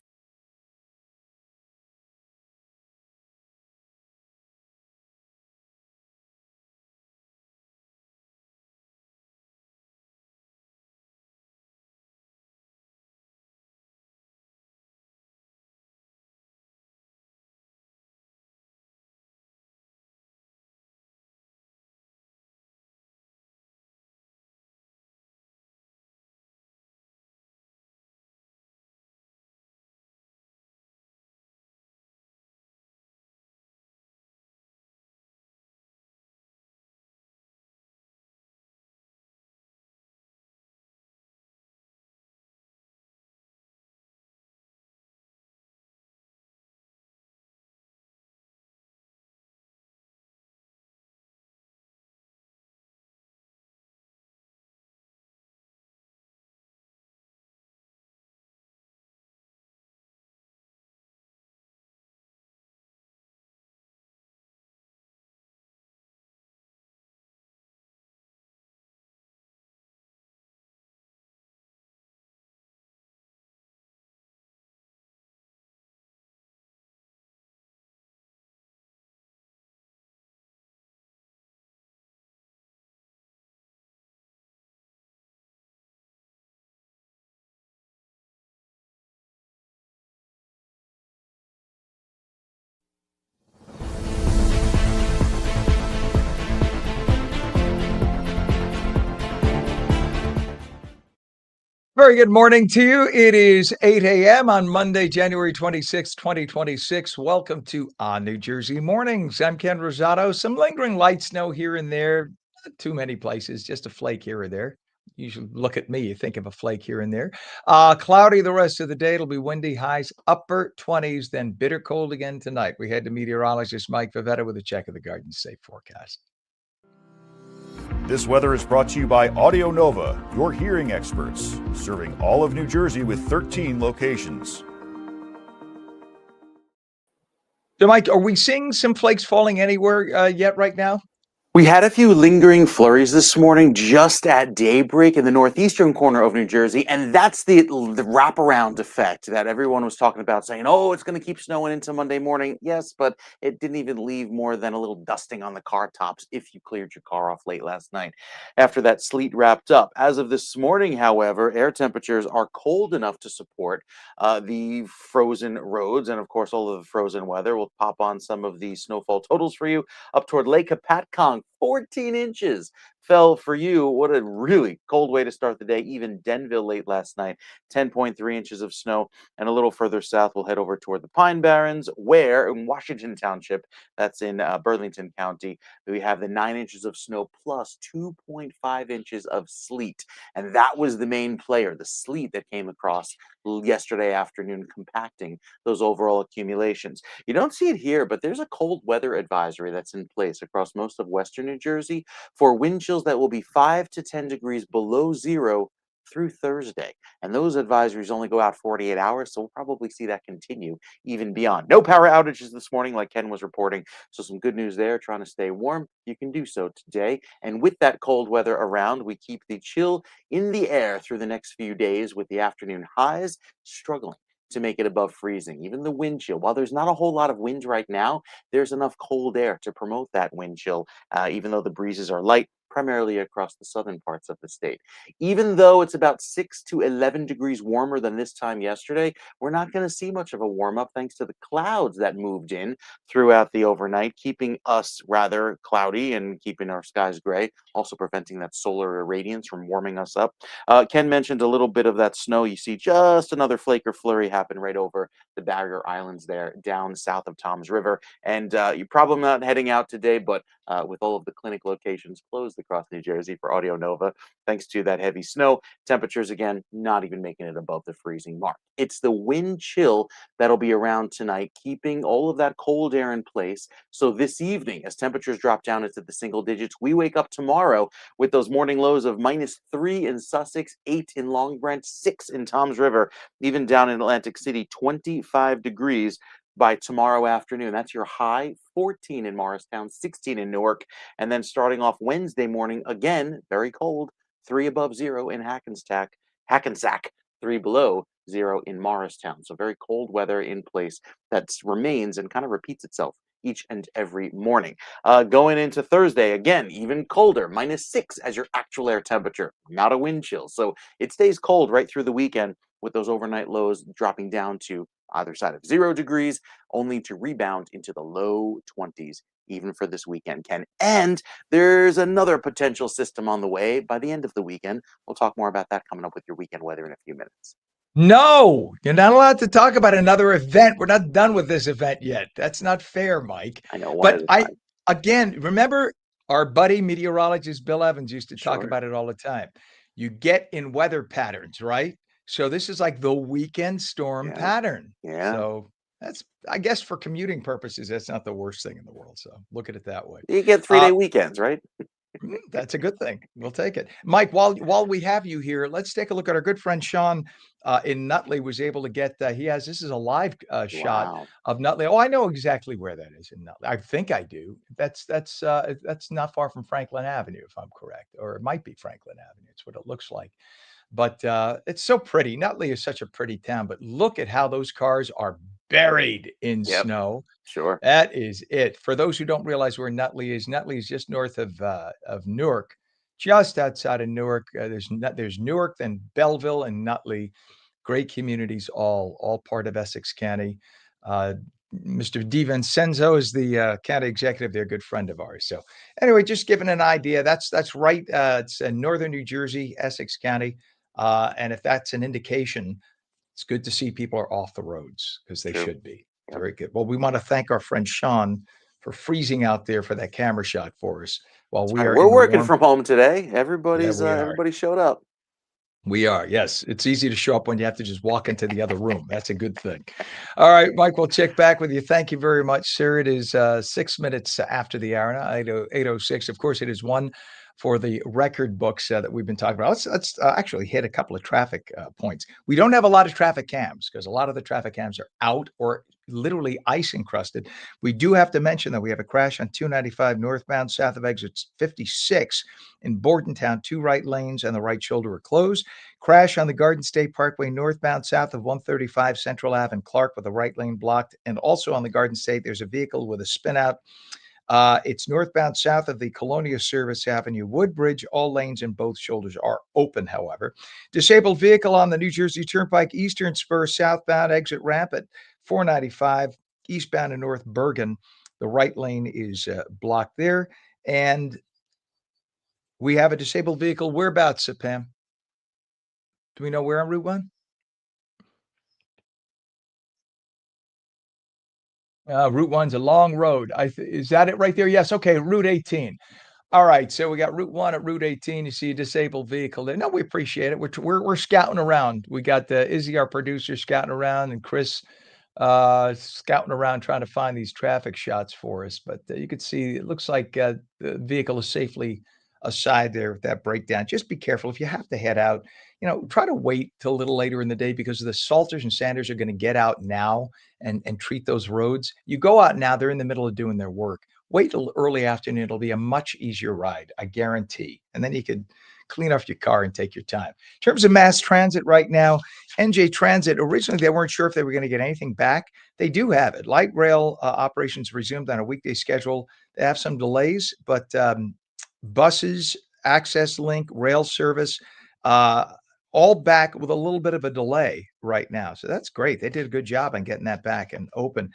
Very good morning to you. It is 8 a.m. on Monday, January 26, 2026. Welcome to On New Jersey Mornings. I'm Ken Rosato. Some lingering light snow here and there. Not too many places, just a flake here or there. Usually look at me, you think of a flake here and there. Cloudy the rest of the day. It'll be windy, highs upper 20s, then bitter cold again tonight. We head to meteorologist Mike Favetta with a check of the Garden State forecast. This weather is brought to you by Audio Nova, your hearing experts, serving all of New Jersey with 13 locations. So, Mike, are we seeing some flakes falling anywhere yet right now? We had a few lingering flurries this morning just at daybreak in the northeastern corner of New Jersey, and that's the wraparound effect that everyone was talking about, saying, oh, it's going to keep snowing into Monday morning. Yes, but it didn't even leave more than a little dusting on the car tops if you cleared your car off late last night after that sleet wrapped up. As of this morning, however, air temperatures are cold enough to support the frozen roads, and of course, all of the frozen weather. We'll pop on some of the snowfall totals for you up toward Lake Hopatcong. 14 inches fell for you. What a really cold way to start the day. Even Denville late last night, 10.3 inches of snow. And a little further south, we'll head over toward the Pine Barrens, where in Washington Township, that's in Burlington County, we have the 9 inches of snow plus 2.5 inches of sleet. And that was the main player, the sleet that came across yesterday afternoon, compacting those overall accumulations. You don't see it here, but there's a cold weather advisory that's in place across most of western New Jersey for wind chills that will be 5 to 10 degrees below zero through Thursday. And those advisories only go out 48 hours, so we'll probably see that continue even beyond. No power outages this morning, like Ken was reporting. So some good news there. Trying to stay warm, you can do so today. And with that cold weather around, we keep the chill in the air through the next few days, with the afternoon highs struggling to make it above freezing. Even the wind chill, while there's not a whole lot of wind right now, there's enough cold air to promote that wind chill, even though the breezes are light. primarily across the southern parts of the state. Even though it's about 6 to 11 degrees warmer than this time yesterday, we're not going to see much of a warm up thanks to the clouds that moved in throughout the overnight, keeping us rather cloudy and keeping our skies gray, also preventing that solar irradiance from warming us up. Ken mentioned a little bit of that snow. You see just another flake or flurry happen right over the Barrier Islands there, down south of Tom's River. And you're probably not heading out today, but with all of the clinic locations closed across New Jersey for Audio Nova, thanks to that heavy snow, temperatures again not even making it above the freezing mark. It's the wind chill that'll be around tonight, keeping all of that cold air in place. So this evening, as temperatures drop down into the single digits, we wake up tomorrow with those morning lows of -3 in Sussex, 8 in Long Branch, 6 in Tom's River, even down in Atlantic City, 25 degrees by tomorrow afternoon. That's your high, 14 in Morristown, 16 in Newark. And then starting off Wednesday morning, again, very cold, 3 above 0 in Hackensack, 3 below 0 in Morristown. So very cold weather in place that remains and kind of repeats itself each and every morning. Going into Thursday, again, even colder, -6 as your actual air temperature, not a wind chill. So it stays cold right through the weekend with those overnight lows dropping down to either side of 0 degrees, only to rebound into the low 20s even for this weekend, Ken. And there's another potential system on the way by the end of the weekend. We'll talk more about that coming up with your weekend weather in a few minutes. No, you're not allowed to talk about another event. We're not done with this event yet. That's not fair, Mike. I know, one at But a I, time. again, remember our buddy meteorologist Bill Evans used to talk Sure. about it all the time. You get in weather patterns, right? So this is like the weekend storm Yeah. pattern. Yeah. So that's, I guess, for commuting purposes, that's not the worst thing in the world. So look at it that way. You get 3-day weekends, right? That's a good thing. We'll take it. Mike, while we have you here, let's take a look at our good friend Sean in Nutley was able to get this is a live shot Wow. of Nutley. Oh, I know exactly where that is in Nutley. I think I do. That's not far from Franklin Avenue, if I'm correct, or it might be Franklin Avenue. It's what it looks like. But it's so pretty. Nutley is such a pretty town, but look at how those cars are buried in Yep. snow. Sure. That is it. For those who don't realize where Nutley is just north of Newark, just outside of Newark. There's Newark, then Belleville and Nutley. Great communities, all part of Essex County. Mr. DiVincenzo is the county executive. They're a good friend of ours. So anyway, just giving an idea. That's right. It's in northern New Jersey, Essex County. And if that's an indication, it's good to see people are off the roads because they True. should be. Yep. Very good. Well, we want to thank our friend Sean for freezing out there for that camera shot for us while we Right. are We're in the working warm. from home today. Yeah, we are. Everybody showed up. We are. Yes. It's easy to show up when you have to just walk into the other room. That's a good thing. All right, Mike, we'll check back with you. Thank you very much, sir. It is 6 minutes after the hour now, 8:06. Of course, it is one for the record books that we've been talking about. Let's actually hit a couple of traffic points. We don't have a lot of traffic cams because a lot of the traffic cams are out or literally ice encrusted. We do have to mention that we have a crash on 295 northbound south of exit 56 in Bordentown. 2 right lanes and the right shoulder are closed. Crash on the Garden State Parkway northbound south of 135 Central Ave in Clark with the right lane blocked. And also on the Garden State, there's a vehicle with a spin out. It's northbound south of the Colonia Service Avenue Woodbridge. All lanes and both shoulders are open, however. Disabled vehicle on the New Jersey Turnpike Eastern Spur southbound exit ramp at 495 eastbound to North Bergen. The right lane is blocked there. And we have a disabled vehicle. Whereabouts, Pam? Do we know where on Route 1? Route 1's a long road. Is that it right there? Yes. Okay. Route 18. All right. So we got Route 1 at Route 18. You see a disabled vehicle there. No, we appreciate it. We're scouting around. We got Izzy, our producer, scouting around, and Chris scouting around trying to find these traffic shots for us. But you could see it looks like the vehicle is safely aside there with that breakdown. Just be careful if you have to head out. Try to wait till a little later in the day because the Salters and Sanders are going to get out now and treat those roads. You go out now, they're in the middle of doing their work. Wait till early afternoon. It'll be a much easier ride, I guarantee. And then you could clean off your car and take your time. In terms of mass transit right now, NJ Transit, originally they weren't sure if they were going to get anything back. They do have it. Light rail operations resumed on a weekday schedule. They have some delays, but buses, access link, rail service, uh, all back with a little bit of a delay right now. So that's great. They did a good job on getting that back and open.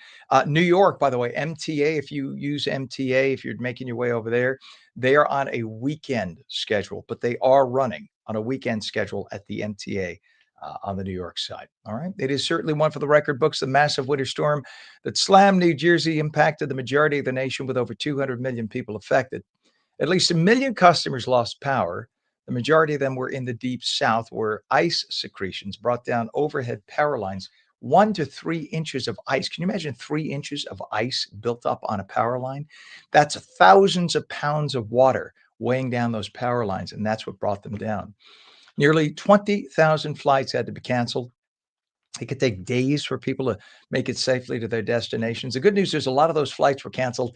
New York, by the way, MTA, if you use MTA, if you're making your way over there, they are on a weekend schedule, but they are running on a weekend schedule at the MTA. On the New York side. All right. It is certainly one for the record books. The massive winter storm that slammed New Jersey impacted the majority of the nation with over 200 million people affected. At least 1 million customers lost power. The majority of them were in the deep south, where ice secretions brought down overhead power lines. 1 to 3 inches of ice. Can you imagine 3 inches of ice built up on a power line? That's thousands of pounds of water weighing down those power lines, and that's what brought them down. Nearly 20,000 flights had to be canceled. It could take days for people to make it safely to their destinations. The good news is a lot of those flights were canceled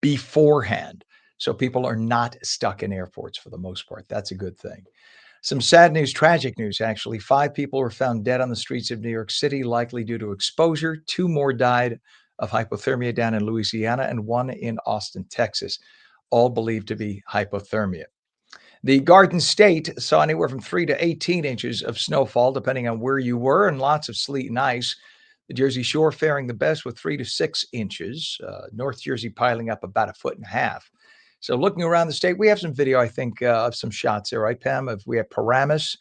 beforehand. So people are not stuck in airports for the most part. That's a good thing. Some sad news, tragic news, actually. 5 people were found dead on the streets of New York City, likely due to exposure. 2 more died of hypothermia down in Louisiana, and 1 in Austin, Texas, all believed to be hypothermia. The Garden State saw anywhere from 3 to 18 inches of snowfall, depending on where you were, and lots of sleet and ice. The Jersey Shore faring the best with 3 to 6 inches. North Jersey piling up about 1.5 feet. So looking around the state, we have some video, I think, of some shots there, right, Pam? We have Paramus.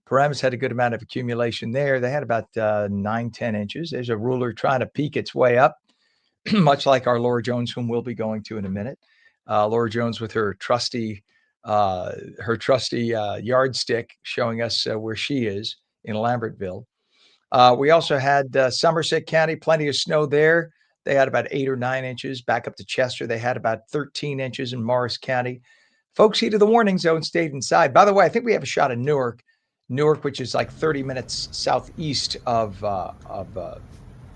Paramus had a good amount of accumulation there. They had about 9, 10 inches. There's a ruler trying to peek its way up, much like our Laura Jones, whom we'll be going to in a minute. Laura Jones with her trusty yardstick showing us where she is in Lambertville. We also had Somerset County, plenty of snow there. They had about 8 or 9 inches. Back up to Chester, they had about 13 inches in Morris County. Folks heeded the warning zone, stayed inside. By the way, I think we have a shot of Newark, which is like 30 minutes southeast of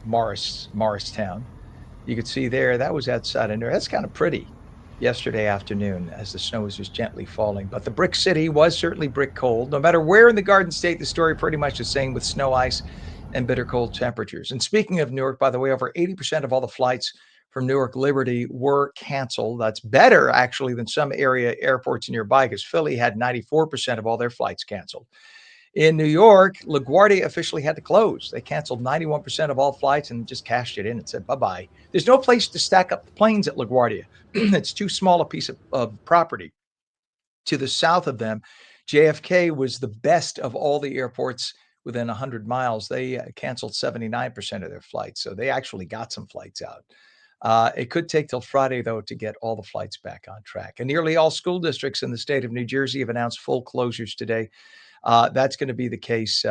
Morristown. You could see there, that was outside of Newark. That's kind of pretty yesterday afternoon as the snow was just gently falling. But the Brick City was certainly brick cold. No matter where in the Garden State, the story pretty much the same with snow, ice, and bitter cold temperatures. And speaking of Newark, by the way, over 80% of all the flights from Newark Liberty were canceled. That's better, actually, than some area airports nearby, because Philly had 94% of all their flights canceled. In New York, LaGuardia officially had to close. They canceled 91% of all flights and just cashed it in and said, bye-bye. There's no place to stack up the planes at LaGuardia. It's too small a piece of property. To the south of them, JFK was the best of all the airports within 100 miles. They canceled 79% of their flights. So they actually got some flights out. It could take till Friday, though, to get all the flights back on track. And nearly all school districts in the state of New Jersey have announced full closures today. That's going to be the case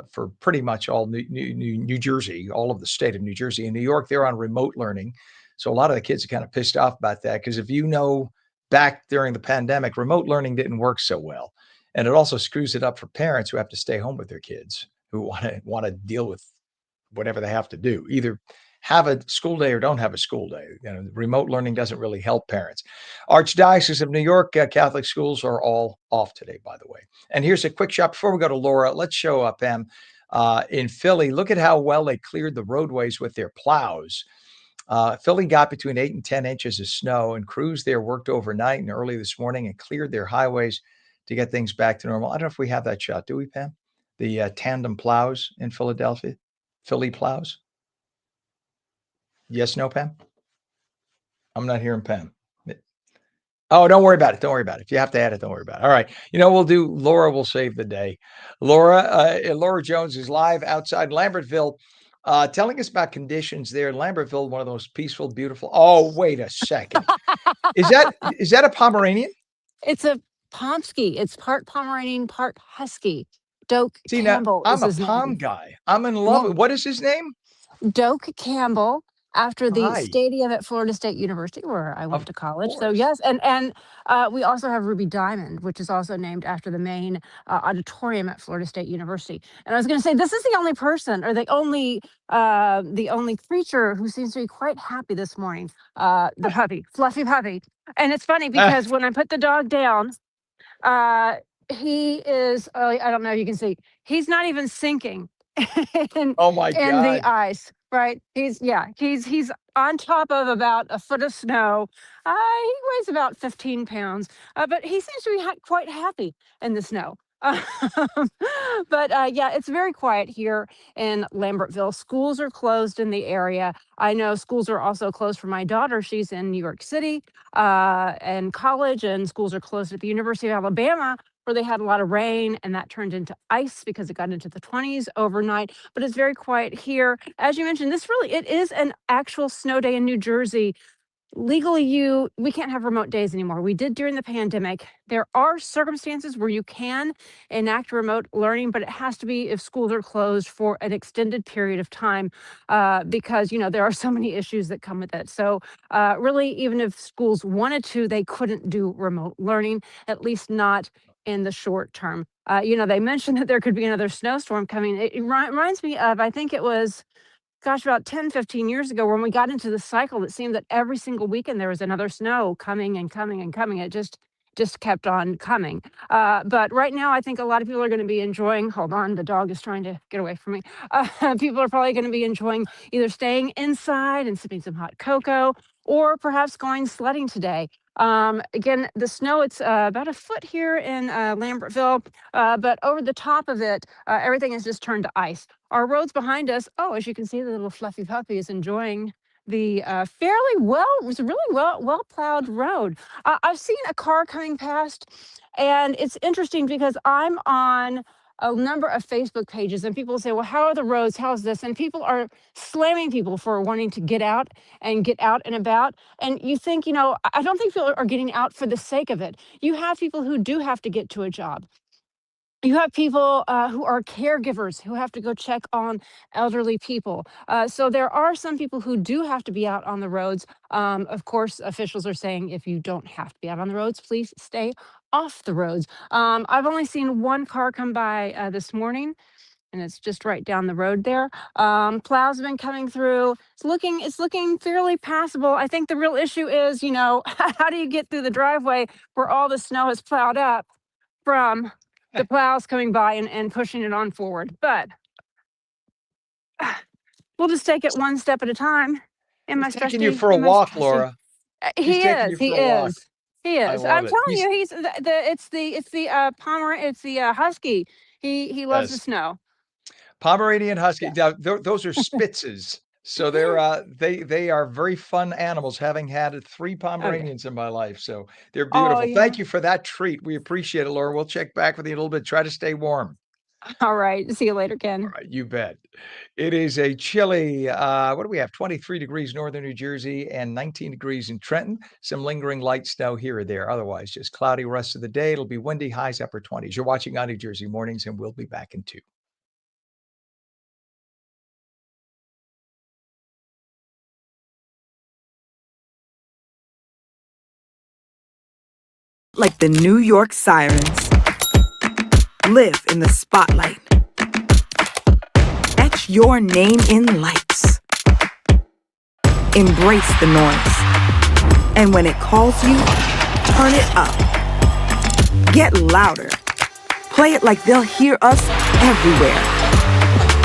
for pretty much all New Jersey, all of the state of New Jersey. In New York, they're on remote learning. So a lot of the kids are kind of pissed off about that, because if you know, back during the pandemic, remote learning didn't work so well. And it also screws it up for parents who have to stay home with their kids, who want to deal with whatever they have to do. Either have a school day or don't have a school day. Remote learning doesn't really help parents. Archdiocese of New York Catholic schools are all off today, by the way. And here's a quick shot before we go to Laura. Let's show up, Pam, in Philly. Look at how well they cleared the roadways with their plows. Philly got between 8 and 10 inches of snow, and crews there worked overnight and early this morning and cleared their highways to get things back to normal. I don't know if we have that shot. Do we, Pam? The tandem plows in Philadelphia, Philly plows. Yes, no, Pam? I'm not hearing Pam. Oh, don't worry about it. Don't worry about it. If you have to add it, don't worry about it. All right. We'll do Laura will save the day. Laura Jones is live outside Lambertville, telling us about conditions there in Lambertville, one of those peaceful, beautiful. Oh, wait a second. Is that a Pomeranian? It's a Pomsky. It's part Pomeranian, part Husky. Doak See, Campbell now, is I'm a his Pom name. guy. I'm in love Yeah. with. What is his name? Doak Campbell, after the Hi. stadium at Florida State University, where I went Of to college. So course. yes, and we also have Ruby Diamond, which is also named after the main auditorium at Florida State University. And I was going to say, this is the only person, or the only creature who seems to be quite happy this morning. The puppy, Fluffy Puppy. And it's funny because when I put the dog down, he is. I don't know if you can see. He's not even sinking. in Oh my in the God. ice, right? He's on top of about a foot of snow. He weighs about 15 pounds, but he seems to be quite happy in the snow. Um, but yeah, it's very quiet here in Lambertville. Schools are closed in the area. I know schools are also closed for my daughter. She's in New York City and college, and schools are closed at the University of Alabama, where they had a lot of rain and that turned into ice because it got into the 20s overnight. But it's very quiet here. As you mentioned, it is an actual snow day in New Jersey. Legally, we can't have remote days anymore. We did during the pandemic. There are circumstances where you can enact remote learning, but it has to be if schools are closed for an extended period of time, because there are so many issues that come with it. So really, even if schools wanted to, they couldn't do remote learning, at least not in the short term. They mentioned that there could be another snowstorm coming. It reminds me of, I think it was, gosh, about 10, 15 years ago, when we got into the cycle, it seemed that every single weekend there was another snow coming and coming and coming. It just kept on coming. But right now, I think a lot of people are going to be enjoying. Hold on, the dog is trying to get away from me. People are probably going to be enjoying either staying inside and sipping some hot cocoa, or perhaps going sledding today. Again, the snow, it's about a foot here in Lambertville, but over the top of it, everything has just turned to ice. Our roads behind us, oh, as you can see, the little fluffy puppy is enjoying the it was a really well plowed road. I've seen a car coming past, and it's interesting because I'm on a number of Facebook pages, and people say, well, how are the roads? How's this? And people are slamming people for wanting to get out and about. And you think, I don't think people are getting out for the sake of it. You have people who do have to get to a job. You have people who are caregivers who have to go check on elderly people. So there are some people who do have to be out on the roads. Of course, officials are saying if you don't have to be out on the roads, please stay off the roads. I've only seen one car come by this morning, and it's just right down the road there. Plows have been coming through. It's looking fairly passable. I think the real issue is, how do you get through the driveway where all the snow is plowed up from the plows coming by and pushing it on forward? But we'll just take it one step at a time in my He's taking you specialty. for a In my walk, specialty, Laura. He's he taking you is. for He a walk. is. He I is. I'm love it. telling He's you, he's it's the it's the husky. He loves the yes. snow. Pomeranian Husky. Yeah. Now, those are Spitzes. So they are very fun animals, having had 3 Oh yeah. Pomeranians in my life. So they're Oh beautiful. Thank yeah. you for that treat. We appreciate it, Laura. We'll check back with you in a little bit. Try to stay warm. All right. See you later, All Ken. right, you bet. It is a chilly, what do we have? 23 degrees northern New Jersey and 19 degrees in Trenton. Some lingering light snow here or there. Otherwise, just cloudy rest of the day. It'll be windy, highs upper 20s. You're watching ONNJ Mornings, and we'll be back in 2. Like the New York Sirens. Live in the spotlight. Etch your name in lights. Embrace the noise. And when it calls you, turn it up. Get louder. Play it like they'll hear us everywhere.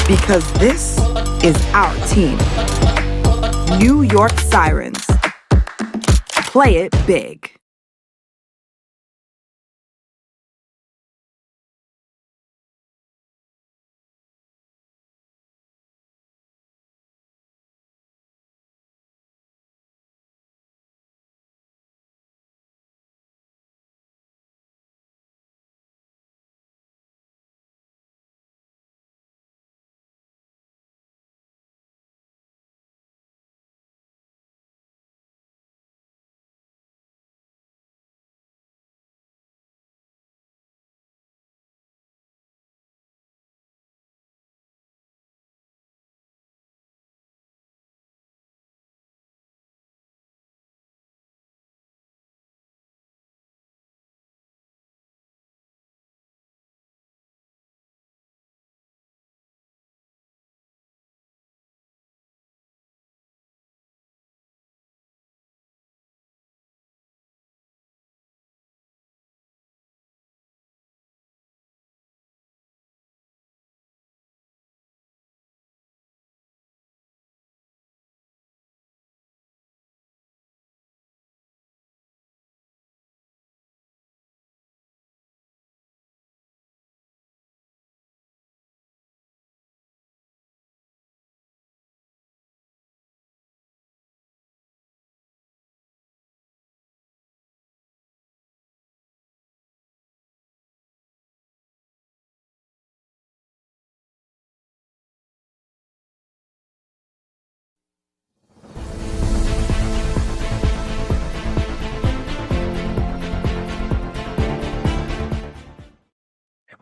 Because this is our team. New York Sirens. Play it big.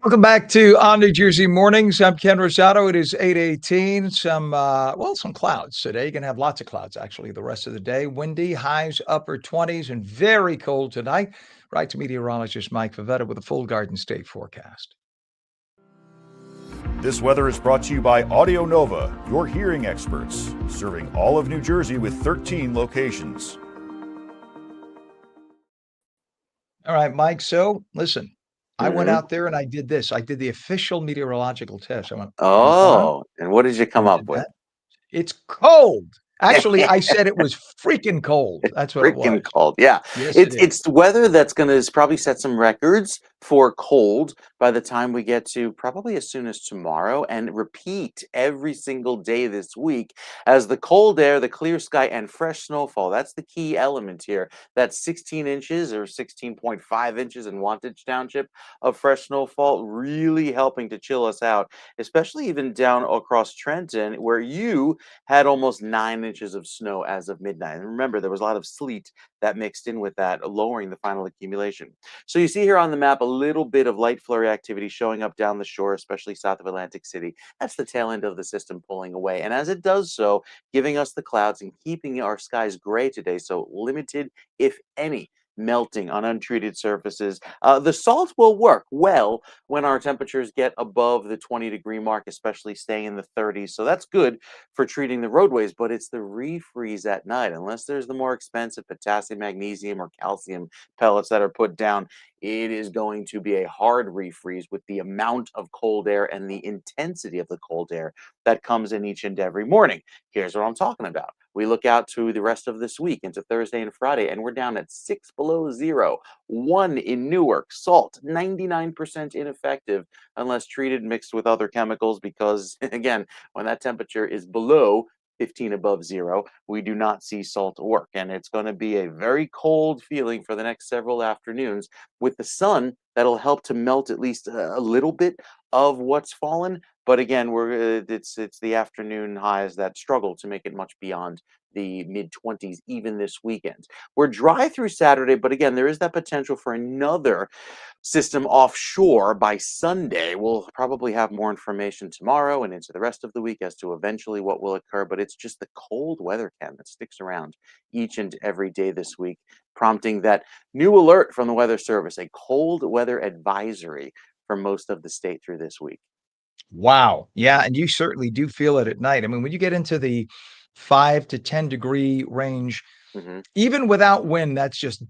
Welcome back to On New Jersey Mornings. I'm Ken Rosato. It is 8:18. Some clouds today. You're going to have lots of clouds, actually, the rest of the day. Windy, highs upper 20s, and very cold tonight. Right to meteorologist Mike Favetta with a full Garden State forecast. This weather is brought to you by Audio Nova, your hearing experts, serving all of New Jersey with 13 locations. All right, Mike. So listen, I went Mhm. out there and I did this. I did the official meteorological test. I went, pam, pam. Oh, and what did you I come up did with? that. It's cold. Actually, I said it was freaking cold. That's what it was. Freaking cold. Yeah. Yes, it It's is. the weather that's gonna probably set some records for cold by the time we get to probably as soon as tomorrow and repeat every single day this week as the cold air, the clear sky, and fresh snowfall. That's the key element here. That's 16 inches or 16.5 inches in Wantage Township of fresh snowfall, really helping to chill us out, especially even down across Trenton, where you had almost 9 inches of snow as of midnight. And remember, there was a lot of sleet that mixed in with that, lowering the final accumulation. So you see here on the map a little bit of light flurry activity showing up down the shore, especially south of Atlantic City. That's the tail end of the system pulling away. And as it does so, giving us the clouds and keeping our skies gray today. So limited, if any, melting on untreated surfaces. The salt will work well when our temperatures get above the 20-degree mark, especially staying in the 30s. So that's good for treating the roadways, but it's the refreeze at night. Unless there's the more expensive potassium, magnesium, or calcium pellets that are put down, it is going to be a hard refreeze with the amount of cold air and the intensity of the cold air that comes in each and every morning. Here's what I'm talking about. We look out to the rest of this week into Thursday and Friday, and we're down at 6 below zero. 1 in Newark, salt, 99% ineffective unless treated mixed with other chemicals because, again, when that temperature is below 15 above zero, we do not see salt work. And it's going to be a very cold feeling for the next several afternoons with the sun that'll help to melt at least a little bit of what's fallen. But again, it's the afternoon highs that struggle to make it much beyond the mid 20s even this weekend. We're dry through Saturday, but again, there is that potential for another system offshore by Sunday. We'll probably have more information tomorrow and into the rest of the week as to eventually what will occur, but it's just the cold weather, Ken, that sticks around each and every day this week, prompting that new alert from the Weather Service, a cold weather advisory for most of the state through this week. Wow. Yeah, and you certainly do feel it at night. I mean, when you get into the 5 to 10 degree range, Hmm. even without wind, that's just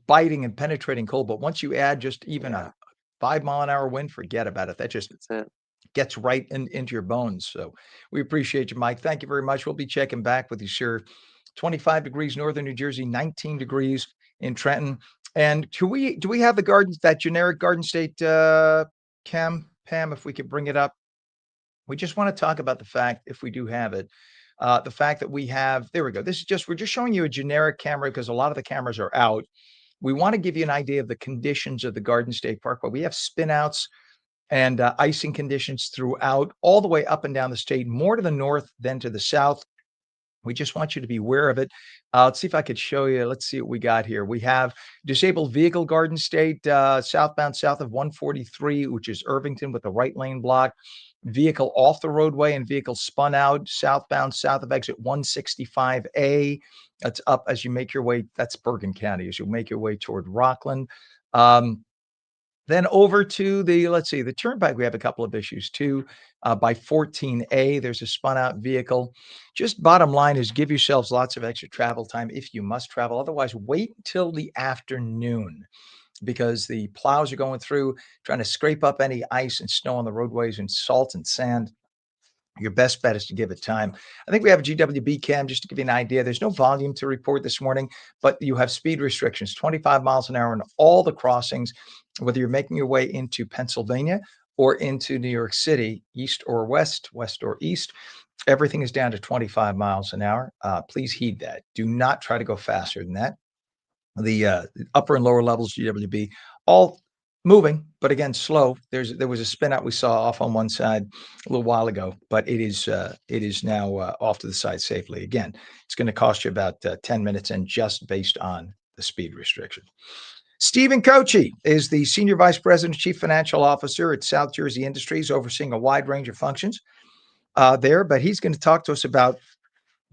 biting and penetrating cold. But once you add just even Yeah, a 5-mile-an-hour wind, forget about it. That just that's it. gets right into your bones. So we appreciate you, Mike. Thank you very much. We'll be checking back with you, sir. 25 degrees northern New Jersey, 19 degrees in Trenton. And do we have the gardens, that generic Garden State Pam, if we could bring it up? We just want to talk about the fact, if we do have it, the fact that we have, there we go. We're just showing you a generic camera because a lot of the cameras are out. We want to give you an idea of the conditions of the Garden State Park, but we have spinouts and icing conditions throughout, all the way up and down the state, more to the north than to the south. We just want you to be aware of it. Let's see if I could show you. Let's see what we got here. We have disabled vehicle Garden State, southbound south of 143, which is Irvington with the right lane block. Vehicle off the roadway and vehicle spun out southbound south of exit 165A. That's up as you make your way. That's Bergen County as you make your way toward Rockland. Um, then over to let's see, the turnpike, we have a couple of issues too. By 14A, there's a spun out vehicle. Just bottom line is give yourselves lots of extra travel time if you must travel. Otherwise, wait until the afternoon because the plows are going through, trying to scrape up any ice and snow on the roadways and salt and sand. Your best bet is to give it time. I think we have a GWB cam just to give you an idea. There's no volume to report this morning, but you have speed restrictions, 25 miles an hour in all the crossings, whether you're making your way into Pennsylvania or into New York City, east or west, west or east. Everything is down to 25 miles an hour. Please heed that. Do not try to go faster than that. The upper and lower levels, GWB, all moving, but again, slow. There was a spin out we saw off on one side a little while ago, but it is now off to the side safely. Again, it's going to cost you about 10 minutes and just based on the speed restriction. Stephen Kochi is the Senior Vice President, Chief Financial Officer at South Jersey Industries, overseeing a wide range of functions there. But he's going to talk to us about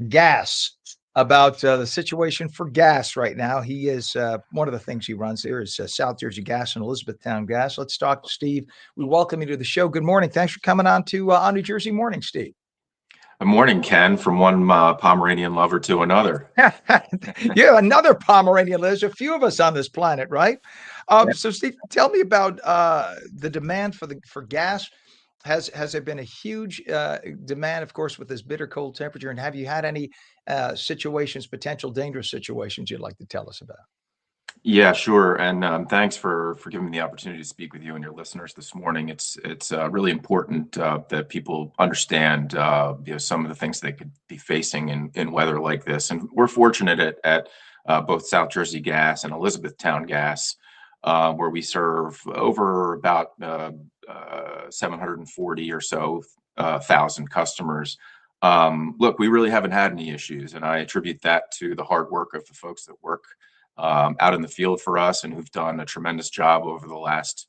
gas, about the situation for gas right now. He is one of the things he runs there is South Jersey Gas and Elizabethtown Gas. Let's talk to Steve. We welcome you to the show. Good morning. Thanks for coming on to ONNJ Jersey Mornings, Steve. Good morning, Ken, from one Pomeranian lover to another. Yeah, another Pomeranian. There's a few of us on this planet, right? So, Steve, tell me about the demand for gas. Has there been a huge demand, of course, with this bitter cold temperature? And have you had any situations, potential dangerous situations you'd like to tell us about? Yeah, sure. And thanks for giving me the opportunity to speak with you and your listeners this morning. It's really important that people understand some of the things they could be facing in weather like this. And we're fortunate at both South Jersey Gas and Elizabethtown Gas, where we serve over about 740 or so thousand customers. Look, we really haven't had any issues, and I attribute that to the hard work of the folks that work out in the field for us and who've done a tremendous job over the last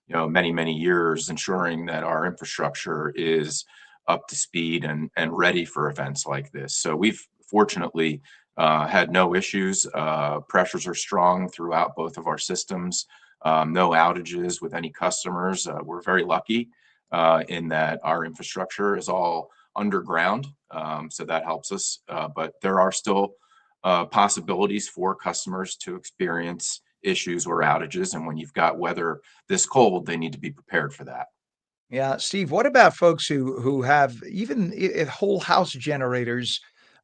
many years ensuring that our infrastructure is up to speed and ready for events like this. So we've fortunately had no issues. Pressures are strong throughout both of our systems. No outages with any customers. We're very lucky in that our infrastructure is all underground, so that helps us. But there are still possibilities for customers to experience issues or outages. And when you've got weather this cold, they need to be prepared for that. Yeah, Steve, what about folks who have even whole house generators?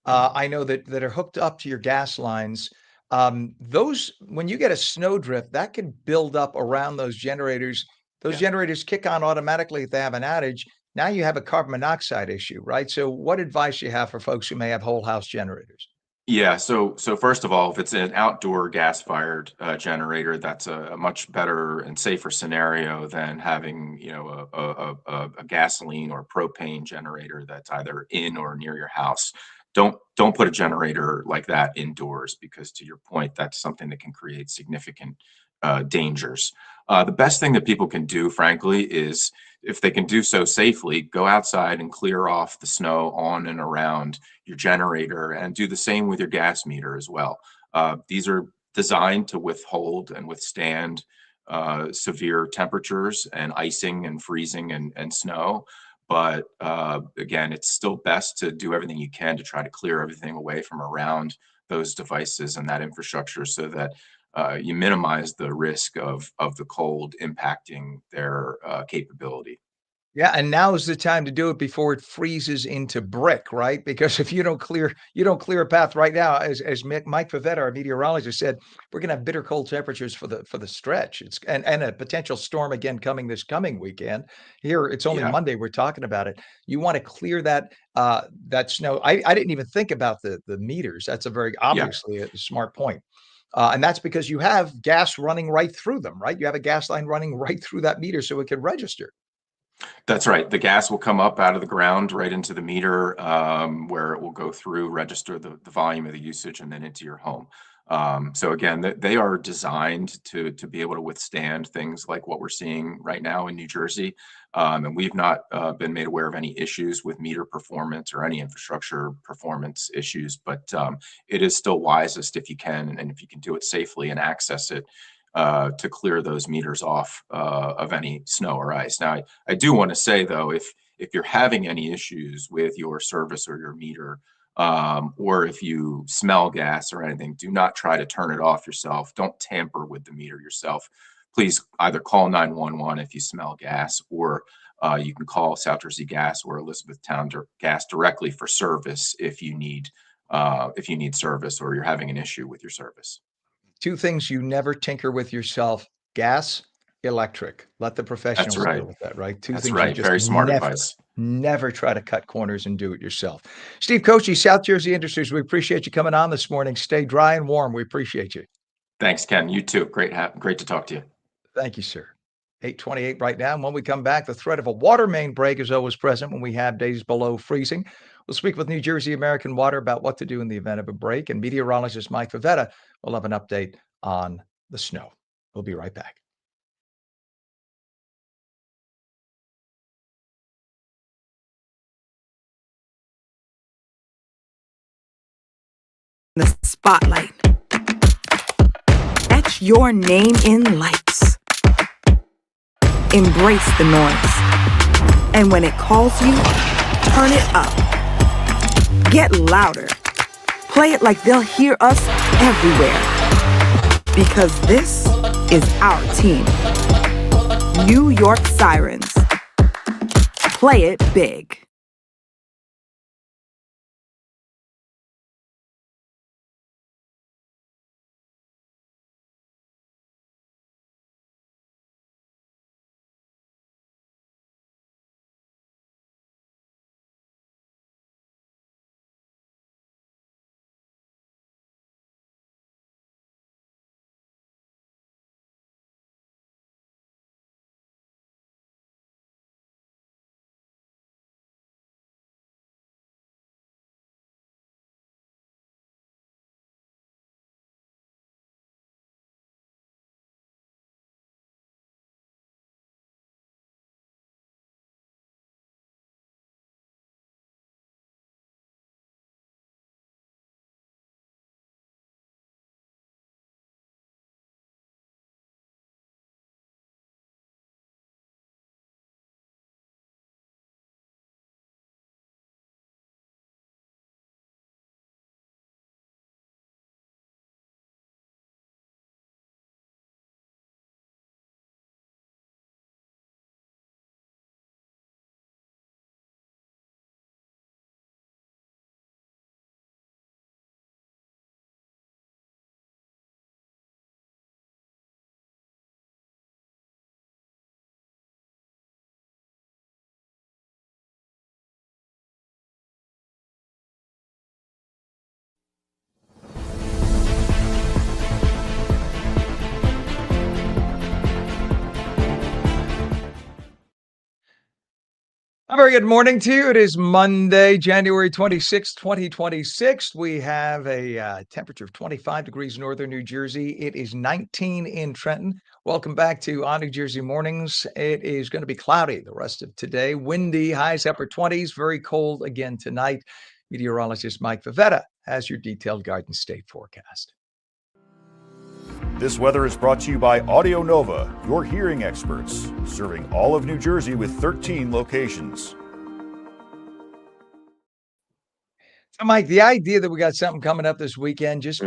I know that are hooked up to your gas lines. Those, when you get a snowdrift, that can build up around those generators. Those Yeah. generators kick on automatically if they have an outage. Now you have a carbon monoxide issue, right? So, what advice you have for folks who may have whole house generators? Yeah, so first of all, if it's an outdoor gas-fired generator, that's a much better and safer scenario than having, a gasoline or propane generator that's either in or near your house. Don't put a generator like that indoors because, to your point, that's something that can create significant dangers. The best thing that people can do, frankly, is if they can do so safely, go outside and clear off the snow on and around your generator and do the same with your gas meter as well. These are designed to withhold and withstand severe temperatures and icing and freezing and snow. But again, it's still best to do everything you can to try to clear everything away from around those devices and that infrastructure so that you minimize the risk of the cold impacting their capability. Yeah, and now is the time to do it before it freezes into brick, right? Because if you don't clear a path right now, as Mike Pavetta, our meteorologist, said, we're going to have bitter cold temperatures for the stretch. It's and a potential storm again coming this coming weekend. Here, it's only Yeah, Monday we're talking about it. You want to clear that snow. I didn't even think about the meters. That's a very yeah. obviously a smart point. And that's because you have gas running right through them, right? You have a gas line running right through that meter so it can register. That's right. The gas will come up out of the ground right into the meter, where it will go through, register the volume of the usage, and then into your home. So again, they are designed to be able to withstand things like what we're seeing right now in New Jersey. And we've not been made aware of any issues with meter performance or any infrastructure performance issues, but it is still wisest if you can, and if you can do it safely and access it, to clear those meters off of any snow or ice. Now, I do want to say though, if you're having any issues with your service or your meter, or if you smell gas or anything, do not try to turn it off yourself. Don't tamper with the meter yourself. Please either call 911 if you smell gas, or you can call South Jersey Gas or Elizabethtown Gas directly for service if you need service or you're having an issue with your service. Two things you never tinker with yourself: gas, electric. Let the That's professionals deal right. with that, right? Two That's things you right. just Very smart never, advice. never try to cut corners and do it yourself. Steve Kochi, South Jersey Industries, we appreciate you coming on this morning. Stay dry and warm. We appreciate you. Thanks, Ken. You too. Great to talk to you. Thank you, sir. 8:28 right now. And when we come back, the threat of a water main break is always present when we have days below freezing. We'll speak with New Jersey American Water about what to do in the event of a break. And meteorologist Mike Pavetta will have an update on the snow. We'll be right back. The spotlight. Etch your name in lights. Embrace the noise. And when it calls you, turn it up. Get louder. Play it like they'll hear us everywhere. Because this is our team. New York Sirens. Play it big. A very good morning to you. It is Monday, January 26th, 2026. We have a temperature of 25 degrees northern New Jersey. It is 19 in Trenton. Welcome back to ONNJ Mornings. It is going to be cloudy the rest of today. Windy, highs upper 20s. Very cold again tonight. Meteorologist Mike Vivetta has your detailed Garden State forecast. This weather is brought to you by Audio Nova, your hearing experts, serving all of New Jersey with 13 locations. So, Mike, the idea that we got something coming up this weekend just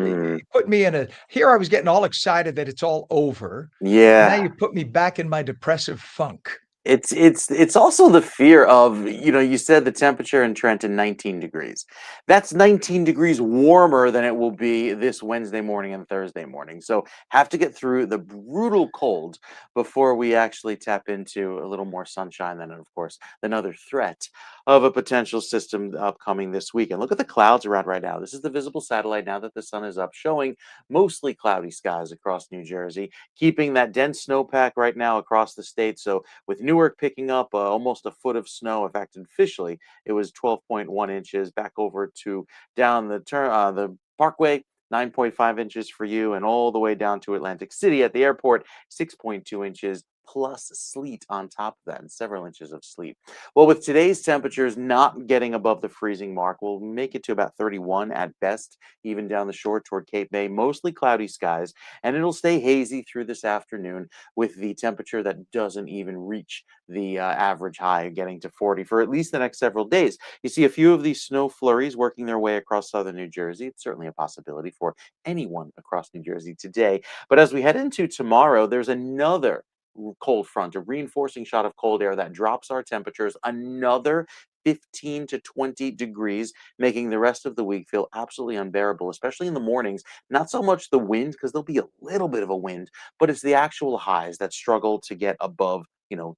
put me in here I was getting all excited that it's all over. And now Yeah. you put me back in my depressive funk. It's also the fear of, you said the temperature in Trenton 19 degrees. That's 19 degrees warmer than it will be this Wednesday morning and Thursday morning. So have to get through the brutal cold before we actually tap into a little more sunshine. Then, of course, another threat of a potential system upcoming this weekend. Look at the clouds around right now. This is the visible satellite now that the sun is up, showing mostly cloudy skies across New Jersey, keeping that dense snowpack right now across the state. So with Newark picking up almost a foot of snow. In fact, officially, it was 12.1 inches. Back over to down the Parkway, 9.5 inches for you, and all the way down to Atlantic City at the airport, 6.2 inches. Plus sleet on top of that, and several inches of sleet. Well, with today's temperatures not getting above the freezing mark, we'll make it to about 31 at best, even down the shore toward Cape May. Mostly cloudy skies, and it'll stay hazy through this afternoon with the temperature that doesn't even reach the average high, getting to 40 for at least the next several days. You see a few of these snow flurries working their way across southern New Jersey. It's certainly a possibility for anyone across New Jersey today. But as we head into tomorrow, there's another cold front, a reinforcing shot of cold air that drops our temperatures another 15 to 20 degrees, making the rest of the week feel absolutely unbearable, especially in the mornings. Not so much the wind, because there'll be a little bit of a wind, but it's the actual highs that struggle to get above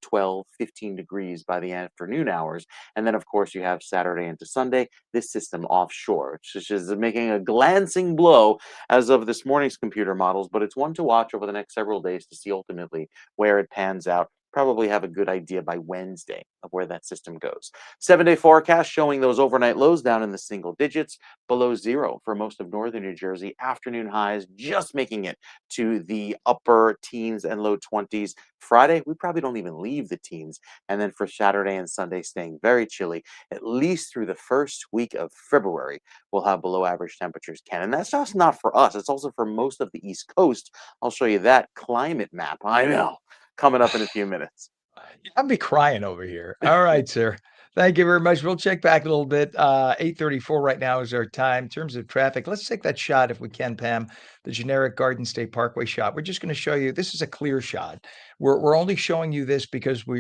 12, 15 degrees by the afternoon hours. And then, of course, you have Saturday into Sunday, this system offshore, which is making a glancing blow as of this morning's computer models, but it's one to watch over the next several days to see ultimately where it pans out probably have a good idea by Wednesday of where that system goes. 7-day forecast showing those overnight lows down in the single digits, below zero for most of northern New Jersey. Afternoon highs just making it to the upper teens and low 20s. Friday, we probably don't even leave the teens. And then for Saturday and Sunday, staying very chilly, at least through the first week of February, we'll have below average temperatures, Ken. And that's just not for us, it's also for most of the East Coast. I'll show you that climate map. I know. Coming up in a few minutes. I'd be crying over here. All right, sir. Thank you very much. We'll check back a little bit. 8:34 right now is our time. In terms of traffic, let's take that shot if we can, Pam, the generic Garden State Parkway shot. We're just going to show you, this is a clear shot. We're only showing you this because we're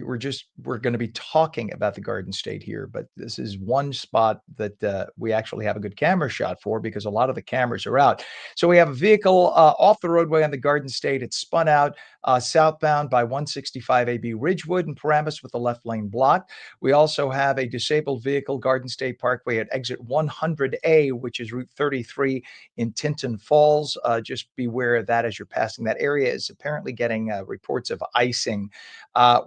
going to be talking about the Garden State here, but this is one spot that we actually have a good camera shot for because a lot of the cameras are out. So we have a vehicle off the roadway on the Garden State. It's spun out southbound by 165 AB Ridgewood and Paramus with the left lane blocked. We also have a disabled vehicle, Garden State Parkway at exit 100A, which is Route 33 in Tinton Falls. Just beware of that as you're passing. That area is apparently getting reports of icing.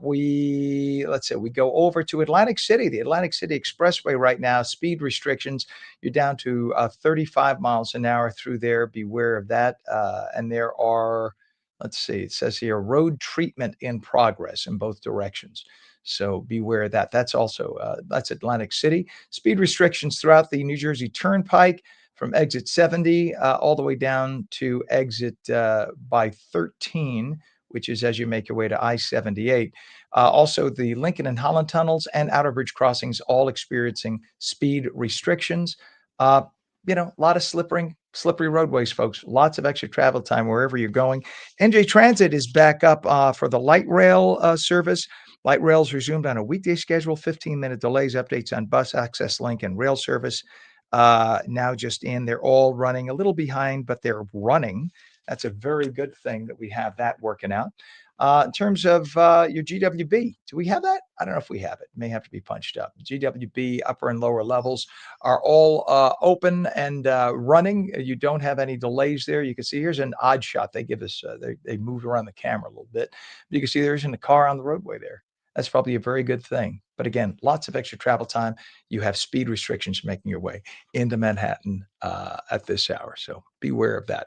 We go over to Atlantic City, the Atlantic City Expressway right now, speed restrictions. You're down to 35 miles an hour through there. Beware of that. And there are, let's see, it says here, road treatment in progress in both directions. So beware of that. That's also, that's Atlantic City. Speed restrictions throughout the New Jersey Turnpike from exit 70 all the way down to exit by 13, which is as you make your way to I-78. Also, the Lincoln and Holland tunnels and Outer Bridge crossings all experiencing speed restrictions. A lot of slippery roadways, folks. Lots of extra travel time wherever you're going. NJ Transit is back up for the light rail service. Light rails resumed on a weekday schedule, 15-minute delays, updates on bus access link and rail service. Now just in, they're all running a little behind, but they're running. That's a very good thing that we have that working out. In terms of your GWB, do we have that? I don't know if we have it. May have to be punched up. GWB upper and lower levels are all open and running. You don't have any delays there. You can see here's an odd shot they give us. They moved around the camera a little bit. You can see there isn't a car on the roadway there. That's probably a very good thing. But again, lots of extra travel time. You have speed restrictions making your way into Manhattan at this hour. So beware of that.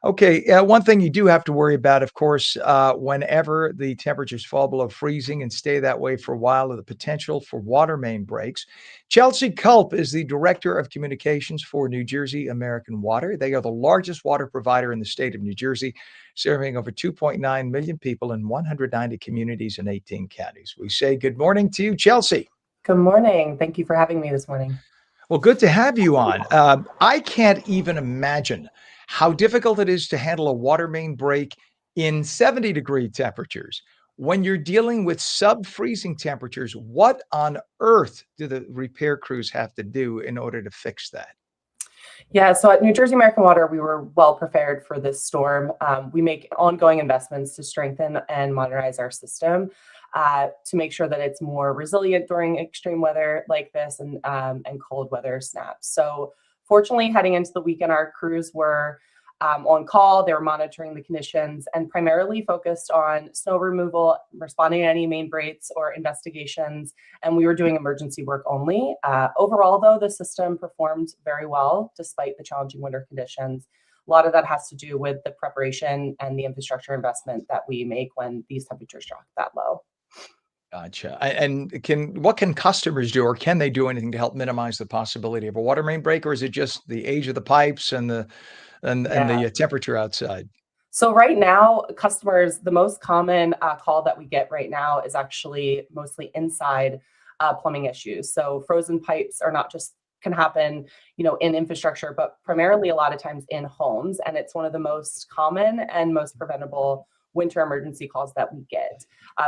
Okay, one thing you do have to worry about, of course, whenever the temperatures fall below freezing and stay that way for a while, are the potential for water main breaks. Chelsea Culp is the Director of Communications for New Jersey American Water. They are the largest water provider in the state of New Jersey, serving over 2.9 million people in 190 communities in 18 counties. We say good morning to you, Chelsea. Good morning. Thank you for having me this morning. Well, good to have you on. I can't even imagine how difficult it is to handle a water main break in 70-degree temperatures. When you're dealing with sub-freezing temperatures, what on earth do the repair crews have to do in order to fix that? Yeah, so at New Jersey American Water, we were well prepared for this storm. We make ongoing investments to strengthen and modernize our system to make sure that it's more resilient during extreme weather like this and cold weather snaps. So fortunately, heading into the weekend, our crews were on call. They were monitoring the conditions and primarily focused on snow removal, responding to any main breaks or investigations, and we were doing emergency work only. Overall, though, the system performed very well despite the challenging winter conditions. A lot of that has to do with the preparation and the infrastructure investment that we make when these temperatures drop that low. Gotcha. And what can customers do, or can they do anything to help minimize the possibility of a water main break, or is it just the age of the pipes and the temperature outside? So right now, customers, the most common call that we get right now is actually mostly inside plumbing issues. So frozen pipes are not just can happen, in infrastructure, but primarily a lot of times in homes. And it's one of the most common and most preventable winter emergency calls that we get.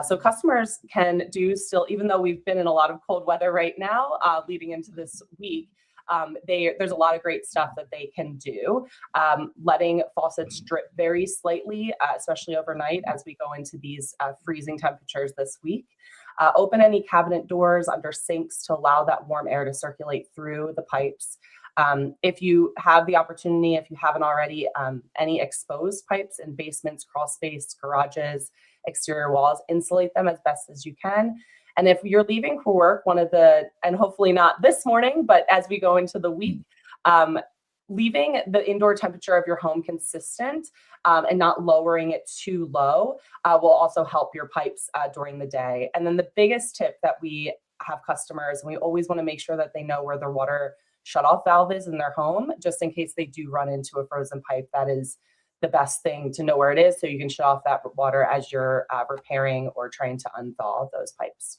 So customers can do still, even though we've been in a lot of cold weather right now, leading into this week, there's a lot of great stuff that they can do. Letting faucets drip very slightly, especially overnight as we go into these freezing temperatures this week. Open any cabinet doors under sinks to allow that warm air to circulate through the pipes. If you have the opportunity, if you haven't already, any exposed pipes in basements, crawl space, garages, exterior walls, insulate them as best as you can. And if you're leaving for work, and hopefully not this morning, but as we go into the week, leaving the indoor temperature of your home consistent and not lowering it too low will also help your pipes during the day. And then the biggest tip that we have customers, and we always want to make sure that they know where their water shutoff valve is in their home, just in case they do run into a frozen pipe. That is the best thing to know where it is, so you can shut off that water as you're repairing or trying to unthaw those pipes.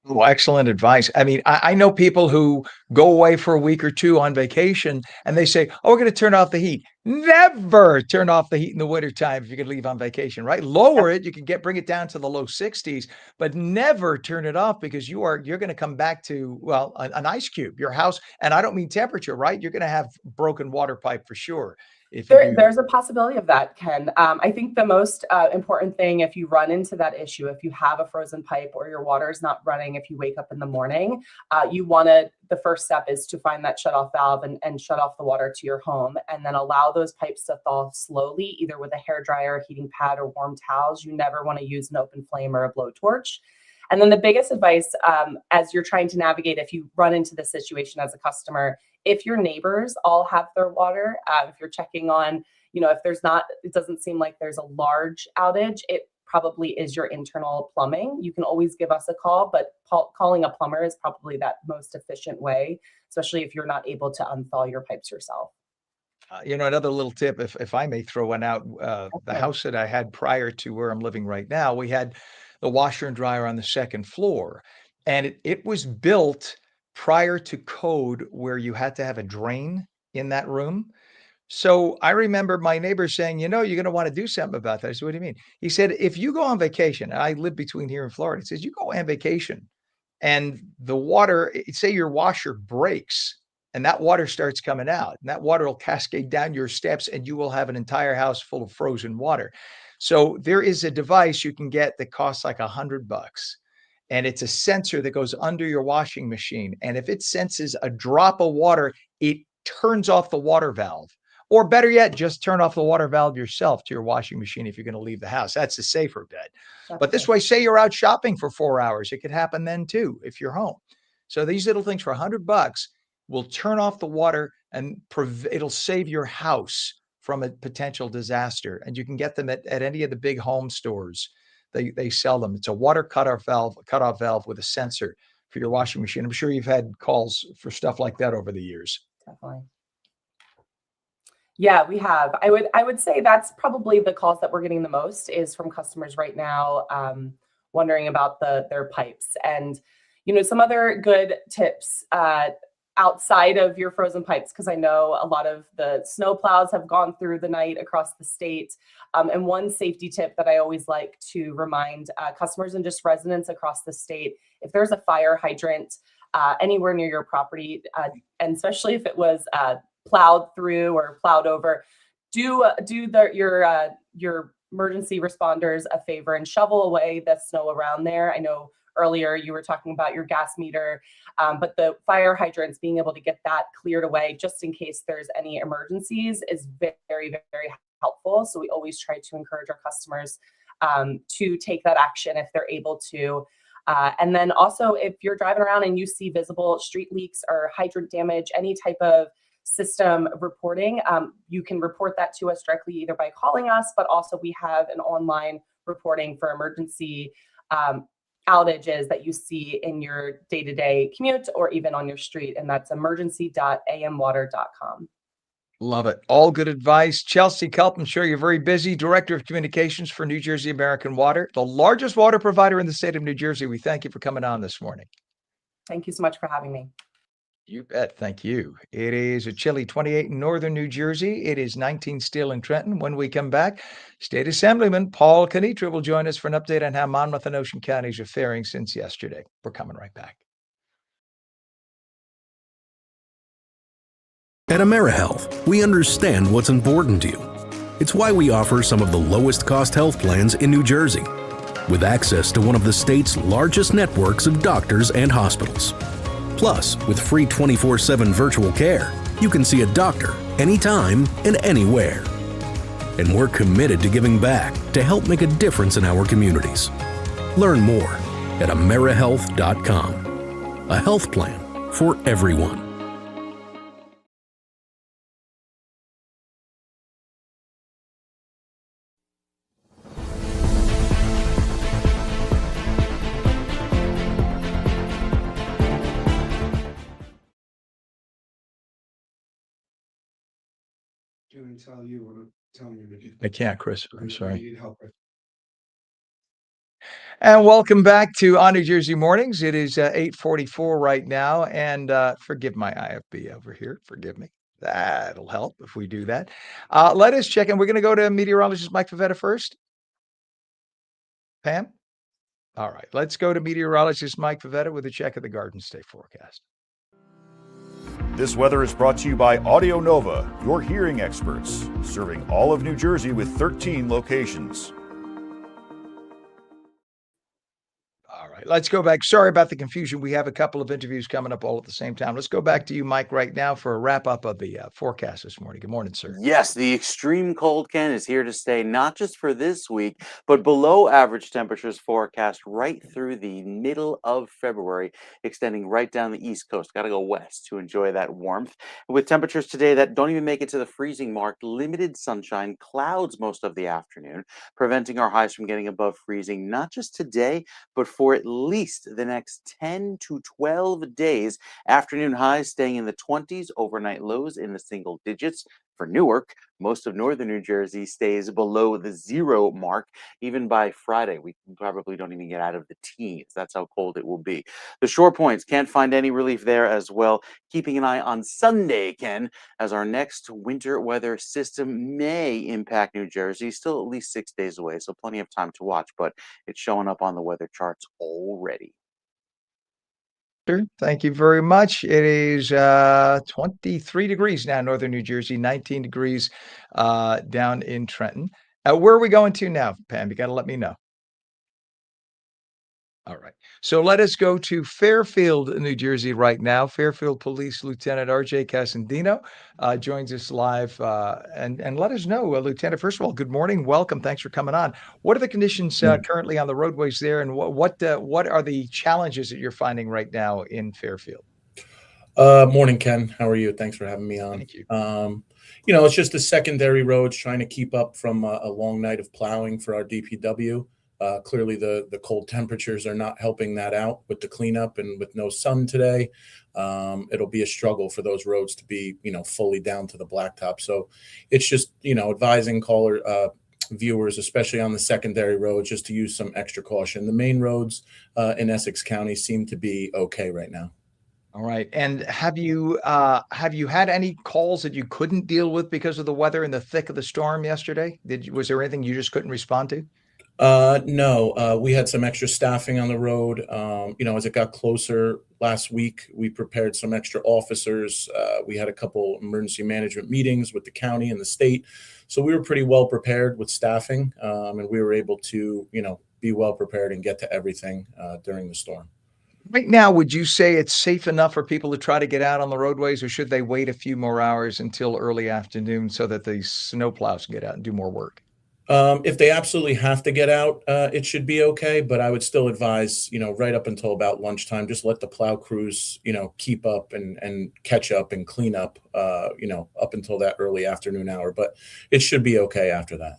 Oh, excellent advice. I mean, I know people who go away for a week or two on vacation and they say, oh, we're going to turn off the heat. Never turn off the heat in the wintertime if you could leave on vacation, right? Lower it. You can bring it down to the low 60s, but never turn it off, because you're going to come back to, well, an ice cube, your house. And I don't mean temperature, right? You're going to have broken water pipe for sure. If you do. There's a possibility of that, Ken. I think the most important thing, if you run into that issue, if you have a frozen pipe or your water is not running, if you wake up in the morning, the first step is to find that shutoff valve and shut off the water to your home, and then allow those pipes to thaw slowly, either with a hairdryer, heating pad, or warm towels. You never want to use an open flame or a blowtorch. And then the biggest advice, as you're trying to navigate, if you run into this situation as a customer, if your neighbors all have their water, if you're checking on, if it doesn't seem like there's a large outage, it probably is your internal plumbing. You can always give us a call, but calling a plumber is probably that most efficient way, especially if you're not able to unthaw your pipes yourself. Another little tip, if I may throw one out, the house that I had prior to where I'm living right now, we had the washer and dryer on the second floor, and it was built prior to code where you had to have a drain in that room. So I remember my neighbor saying, you're going to want to do something about that. I said, what do you mean? He said, if you go on vacation, and I live between here and Florida, he says, you go on vacation and the water, say your washer breaks and that water starts coming out, and that water will cascade down your steps and you will have an entire house full of frozen water. So there is a device you can get that costs like $100. And it's a sensor that goes under your washing machine. And if it senses a drop of water, it turns off the water valve. Or better yet, just turn off the water valve yourself to your washing machine if you're going to leave the house. That's the safer bet. But this way, say you're out shopping for 4 hours, it could happen then too if you're home. So these little things for $100 will turn off the water, and it'll save your house from a potential disaster. And you can get them at any of the big home stores. They sell them. It's a water cutoff valve with a sensor for your washing machine. I'm sure you've had calls for stuff like that over the years. Definitely. Yeah, we have. I would say that's probably the calls that we're getting the most is from customers right now, wondering about their pipes. And some other good tips outside of your frozen pipes, because I know a lot of the snow plows have gone through the night across the state. And one safety tip that I always like to remind customers and just residents across the state, if there's a fire hydrant anywhere near your property, and especially if it was plowed through or plowed over, do your emergency responders a favor and shovel away the snow around there. I know earlier you were talking about your gas meter, but the fire hydrants, being able to get that cleared away just in case there's any emergencies is very, very helpful. So we always try to encourage our customers to take that action if they're able to. And then also, if you're driving around and you see visible street leaks or hydrant damage, any type of system reporting, you can report that to us directly, either by calling us, but also we have an online reporting for emergency outages that you see in your day-to-day commute or even on your street, and that's emergency.amwater.com. Love it. All good advice. Chelsea Culp, I'm sure you're very busy, Director of Communications for New Jersey American Water, the largest water provider in the state of New Jersey. We thank you for coming on this morning. Thank you so much for having me. You bet. Thank you. It is a chilly 28 in northern New Jersey. It is 19 still in Trenton. When we come back, State Assemblyman Paul Canitra will join us for an update on how Monmouth and Ocean counties are faring since yesterday. We're coming right back. At AmeriHealth, we understand what's important to you. It's why we offer some of the lowest cost health plans in New Jersey, with access to one of the state's largest networks of doctors and hospitals. Plus, with free 24/7 virtual care, you can see a doctor anytime and anywhere. and we're committed to giving back to help make a difference in our communities. Learn more at AmeriHealth.com. A health plan for everyone. Doing tell you what I'm telling you to do. I can't, Chris. I'm What sorry. you need help with. And welcome back to On New Jersey Mornings. It is 8:44 right now, and forgive my IFB over here. Forgive me. That'll help if we do that. Let us check in. We're going to go to meteorologist Mike Favetta first. Pam? All right. Let's go to meteorologist Mike Favetta with a check of the Garden State forecast. This weather is brought to you by Audio Nova, your hearing experts, serving all of New Jersey with 13 locations. All right, let's go back. Sorry about the confusion. We have a couple of interviews coming up all at the same time. Let's go back to you, Mike, right now for a wrap up of the forecast this morning. Good morning, sir. Yes, the extreme cold, Ken, is here to stay, not just for this week, but below average temperatures forecast right through the middle of February, extending right down the East Coast. Got to go west to enjoy that warmth. With temperatures today that don't even make it to the freezing mark, limited sunshine, clouds most of the afternoon, preventing our highs from getting above freezing, not just today, but for at least the next 10 to 12 days. Afternoon highs staying in the 20s, overnight lows in the single digits. For Newark, most of northern New Jersey stays below the 0 mark. Even by Friday, we probably don't even get out of the teens. That's how cold it will be. The shore points can't find any relief there as well. Keeping an eye on Sunday, Ken, as our next winter weather system may impact New Jersey. Still at least 6 days away, so plenty of time to watch, but it's showing up on the weather charts already. Sure. Thank you very much. It is 23 degrees now, northern New Jersey, 19 degrees down in Trenton. Where are we going to now, Pam? You got to let me know. All right. So let us go to Fairfield, New Jersey right now. Fairfield Police Lieutenant R.J. Casandino joins us live. And let us know, Lieutenant, first of all, good morning. Welcome. Thanks for coming on. What are the conditions currently on the roadways there? And what are the challenges that you're finding right now in Fairfield? Morning, Ken. How are you? Thanks for having me on. Thank you. It's just the secondary roads trying to keep up from a long night of plowing for our DPW. Clearly, the cold temperatures are not helping that out with the cleanup, and with no sun today, it'll be a struggle for those roads to be, fully down to the blacktop. So it's just, advising viewers, especially on the secondary roads, just to use some extra caution. The main roads in Essex County seem to be okay right now. All right. And have you had any calls that you couldn't deal with because of the weather in the thick of the storm yesterday? Was there anything you just couldn't respond to? No, we had some extra staffing on the road. As it got closer last week, we prepared some extra officers. We had a couple emergency management meetings with the county and the state. So we were pretty well prepared with staffing, and we were able to, be well prepared and get to everything during the storm. Right now, would you say it's safe enough for people to try to get out on the roadways, or should they wait a few more hours until early afternoon so that the snowplows can get out and do more work? If they absolutely have to get out, it should be okay. But I would still advise, right up until about lunchtime, just let the plow crews, keep up and catch up and clean up, up until that early afternoon hour. But it should be okay after that.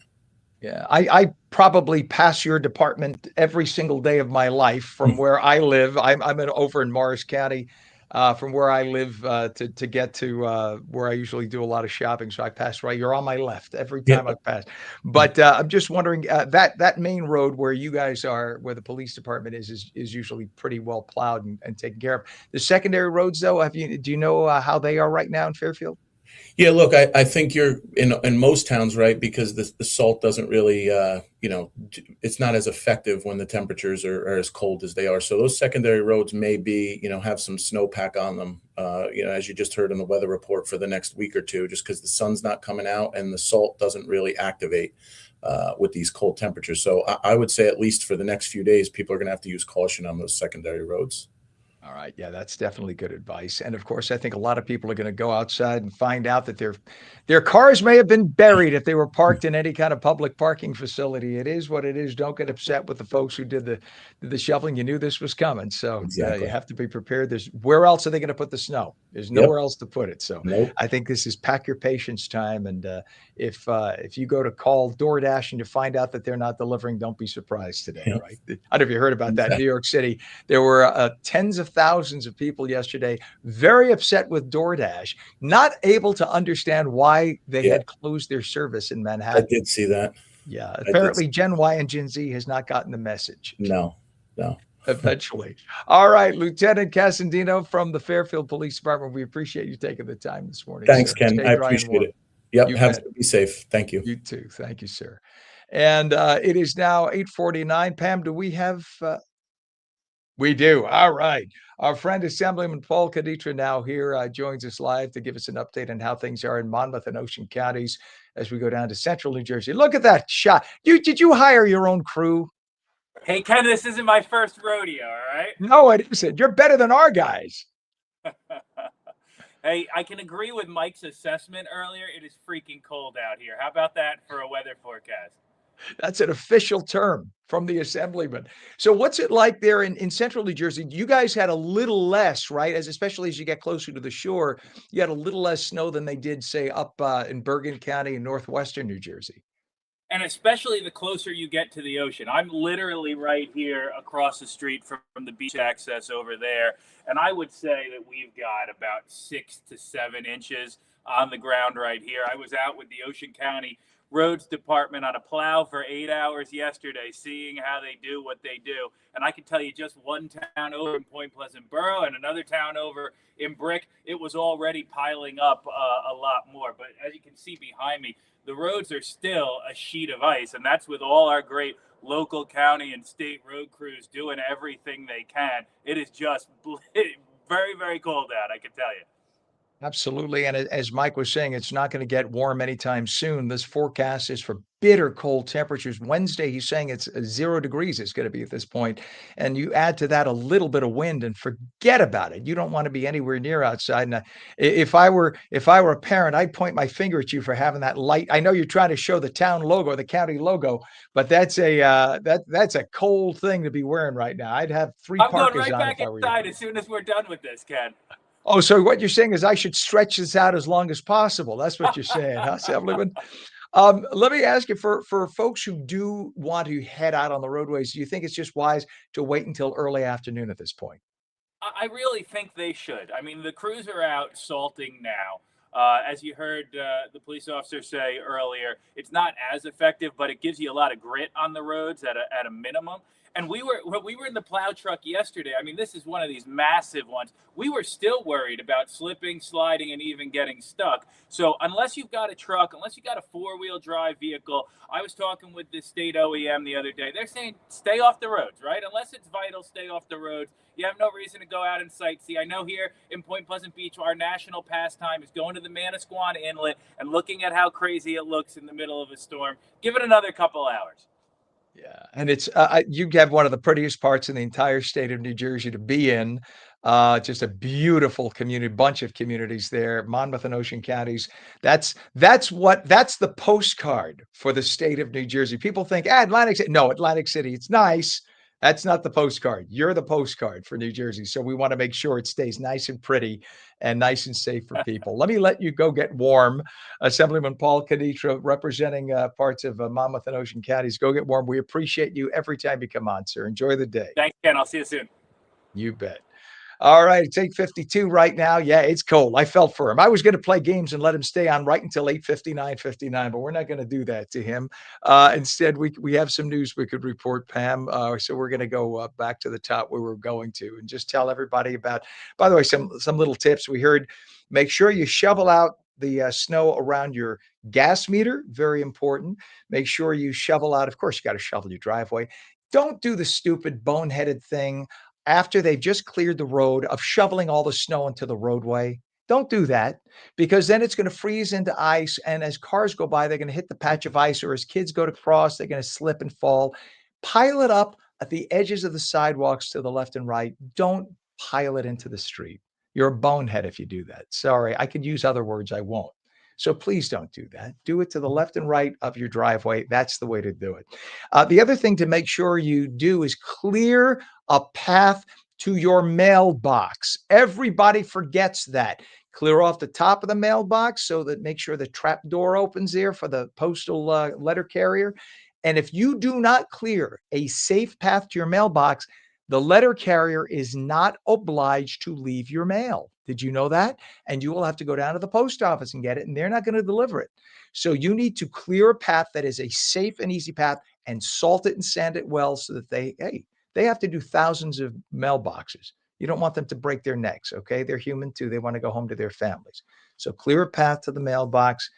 Yeah, I probably pass your department every single day of my life from where I live. I'm over in Morris County, from where I live to get to where I usually do a lot of shopping. So I pass right. You're on my left every time I pass. But I'm just wondering that main road where you guys are, where the police department is usually pretty well plowed and taken care of. The secondary roads, though, do you know how they are right now in Fairfield? Yeah, look, I think you're in most towns, right? Because the salt doesn't really, it's not as effective when the temperatures are as cold as they are. So those secondary roads may be, have some snowpack on them, as you just heard in the weather report for the next week or two, just because the sun's not coming out and the salt doesn't really activate with these cold temperatures. So I would say at least for the next few days, people are going to have to use caution on those secondary roads. All right. Yeah, that's definitely good advice. And of course, I think a lot of people are going to go outside and find out that their cars may have been buried if they were parked in any kind of public parking facility. It is what it is. Don't get upset with the folks who did the shoveling. You knew this was coming. So you Exactly. have to be prepared. There's where else are they going to put the snow? There's Yep. nowhere else to put it. So Nope. I think this is pack your patience time. And if you go to call DoorDash and you find out that they're not delivering, don't be surprised today. Yep. Right? I don't know if you heard about that in New York City. There were tens of thousands of people yesterday very upset with DoorDash, not able to understand why they Yeah. had closed their service in I Manhattan. did see that. Yeah, I did apparently Gen Y and Gen Z has not gotten the message. No. Eventually. All right, Lieutenant Casandino from the Fairfield Police Department, we appreciate you taking the time this morning, Thanks, sir. Ken. Stay I dry and appreciate warm. it. Yep. You Have bet. to be safe. Thank you. You too. Thank you, sir. And it is now 8:49. Pam, do we have we do. All right. Our friend Assemblyman Paul Kaditra now here joins us live to give us an update on how things are in Monmouth and Ocean counties as we go down to central New Jersey. Look at that shot. Did you hire your own crew? Hey, Ken, this isn't my first rodeo, all right? No, it isn't. You're better than our guys. Hey, I can agree with Mike's assessment earlier. It is freaking cold out here. How about that for a weather forecast? That's an official term from the Assemblyman. So what's it like there in central New Jersey? You guys had a little less, right? Especially as you get closer to the shore, you had a little less snow than they did, say, up in Bergen County in northwestern New Jersey. And especially the closer you get to the ocean. I'm literally right here across the street from the beach access over there. And I would say that we've got about 6 to 7 inches on the ground right here. I was out with the Ocean County Roads Department on a plow for 8 hours yesterday, seeing how they do what they do. And I can tell you just one town over in Point Pleasant Borough and another town over in Brick, it was already piling up a lot more. But as you can see behind me, the roads are still a sheet of ice, and that's with all our great local, county, and state road crews doing everything they can. It is just very, very cold out, I can tell you. Absolutely. And as Mike was saying, it's not going to get warm anytime soon. This forecast is for bitter cold temperatures. Wednesday, he's saying it's 0 degrees it's going to be at this point. And you add to that a little bit of wind and forget about it. You don't want to be anywhere near outside. And if I were a parent, I'd point my finger at you for having that light. I know you're trying to show the town logo, the county logo, but that's a cold thing to be wearing right now. I'd have 3 I'm going parkas right on back if I were you. inside as soon as we're done with this, Ken. Oh, so what you're saying is I should stretch this out as long as possible. That's what you're saying, huh, Assemblyman? Let me ask you, for folks who do want to head out on the roadways, do you think it's just wise to wait until early afternoon at this point? I really think they should. I mean, the crews are out salting now. As you heard the police officer say earlier, it's not as effective, but it gives you a lot of grit on the roads at a minimum. And when we were in the plow truck yesterday, I mean, this is one of these massive ones. We were still worried about slipping, sliding, and even getting stuck. So unless you've got a truck, unless you've got a four-wheel drive vehicle, I was talking with the state OEM the other day. They're saying stay off the roads, right? Unless it's vital, stay off the roads. You have no reason to go out and sightsee. I know here in Point Pleasant Beach, our national pastime is going to the Manasquan Inlet and looking at how crazy it looks in the middle of a storm. Give it another couple hours. Yeah, and it's you have one of the prettiest parts in the entire state of New Jersey to be in. Just a beautiful community, bunch of communities there, Monmouth and Ocean counties. That's the postcard for the state of New Jersey. People think, Atlantic City. No, Atlantic City. It's nice. That's not the postcard. You're the postcard for New Jersey. So we want to make sure it stays nice and pretty and nice and safe for people. Let me let you go get warm. Assemblyman Paul Kaditra, representing parts of Monmouth and Ocean counties. Go get warm. We appreciate you every time you come on, sir. Enjoy the day. Thanks, Ken. I'll see you soon. You bet. All right, it's 8:52 right now. Yeah, it's cold. I felt for him. I was going to play games and let him stay on right until 8:59, but we're not going to do that to him. Instead, we have some news we could report, Pam. So we're going to go back to the top where we're going to and just tell everybody about, by the way, some little tips. We heard, make sure you shovel out the snow around your gas meter. Very important. Make sure you shovel out. Of course, you got to shovel your driveway. Don't do the stupid boneheaded thing after they've just cleared the road of shoveling all the snow into the roadway. Don't do that, because then it's going to freeze into ice. And as cars go by, they're going to hit the patch of ice, or as kids go to cross, they're going to slip and fall. Pile it up at the edges of the sidewalks to the left and right. Don't pile it into the street. You're a bonehead if you do that. Sorry, I could use other words, I won't. So please don't do that. Do it to the left and right of your driveway. That's the way to do it. The other thing to make sure you do is clear a path to your mailbox. Everybody forgets that. Clear off the top of the mailbox so that make sure the trap door opens there for the postal letter carrier. And if you do not clear a safe path to your mailbox, the letter carrier is not obliged to leave your mail. Did you know that? And you will have to go down to the post office and get it, and they're not going to deliver it. So you need to clear a path that is a safe and easy path and salt it and sand it well so that they have to do thousands of mailboxes. You don't want them to break their necks, okay? They're human too. They want to go home to their families. So clear a path to the mailbox,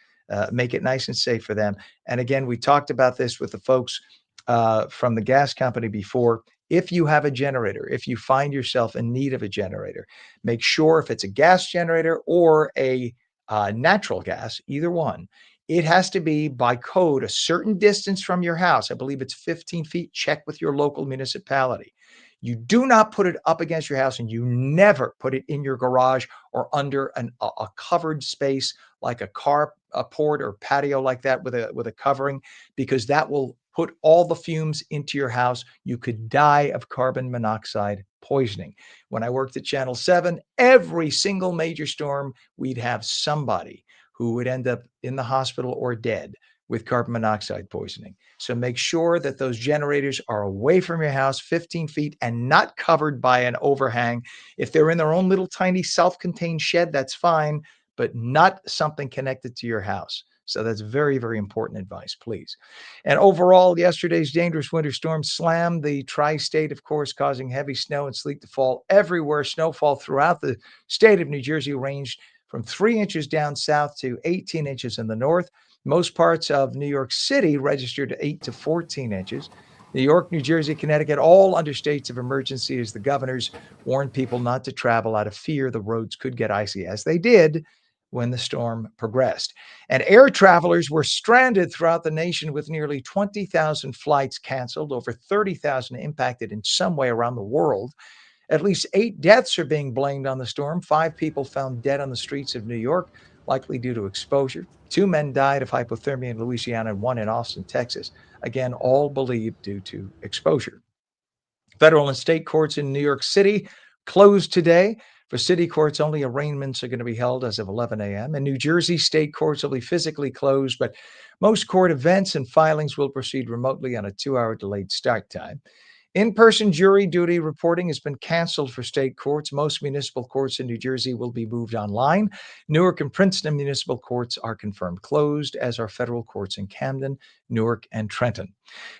make it nice and safe for them. And again, we talked about this with the folks from the gas company before. If you have a generator, if you find yourself in need of a generator, make sure if it's a gas generator or a natural gas, either one, it has to be by code a certain distance from your house. I believe it's 15 feet. Check with your local municipality. You do not put it up against your house, and you never put it in your garage or under a covered space like a carport or patio like that with a covering, because that will put all the fumes into your house. You could die of carbon monoxide poisoning. When I worked at Channel 7, every single major storm, we'd have somebody who would end up in the hospital or dead with carbon monoxide poisoning. So make sure that those generators are away from your house, 15 feet, and not covered by an overhang. If they're in their own little tiny self-contained shed, that's fine, but not something connected to your house. So that's very, very important advice, please. And overall, yesterday's dangerous winter storm slammed the tri-state, of course, causing heavy snow and sleet to fall everywhere. Snowfall throughout the state of New Jersey ranged from 3 inches down south to 18 inches in the north. Most parts of New York City registered 8 to 14 inches. New York, New Jersey, Connecticut, all under states of emergency as the governors warned people not to travel out of fear the roads could get icy, as they did when the storm progressed. And air travelers were stranded throughout the nation with nearly 20,000 flights canceled, over 30,000 impacted in some way around the world. At least 8 deaths are being blamed on the storm. 5 people found dead on the streets of New York, likely due to exposure. 2 men died of hypothermia in Louisiana and 1 in Austin, Texas. Again, all believed due to exposure. Federal and state courts in New York City closed today. For city courts, only arraignments are going to be held as of 11 a.m. In New Jersey, state courts will be physically closed, but most court events and filings will proceed remotely on a 2-hour delayed start time. In-person jury duty reporting has been canceled for state courts. Most municipal courts in New Jersey will be moved online. Newark and Princeton municipal courts are confirmed closed, as are federal courts in Camden, Newark, and Trenton.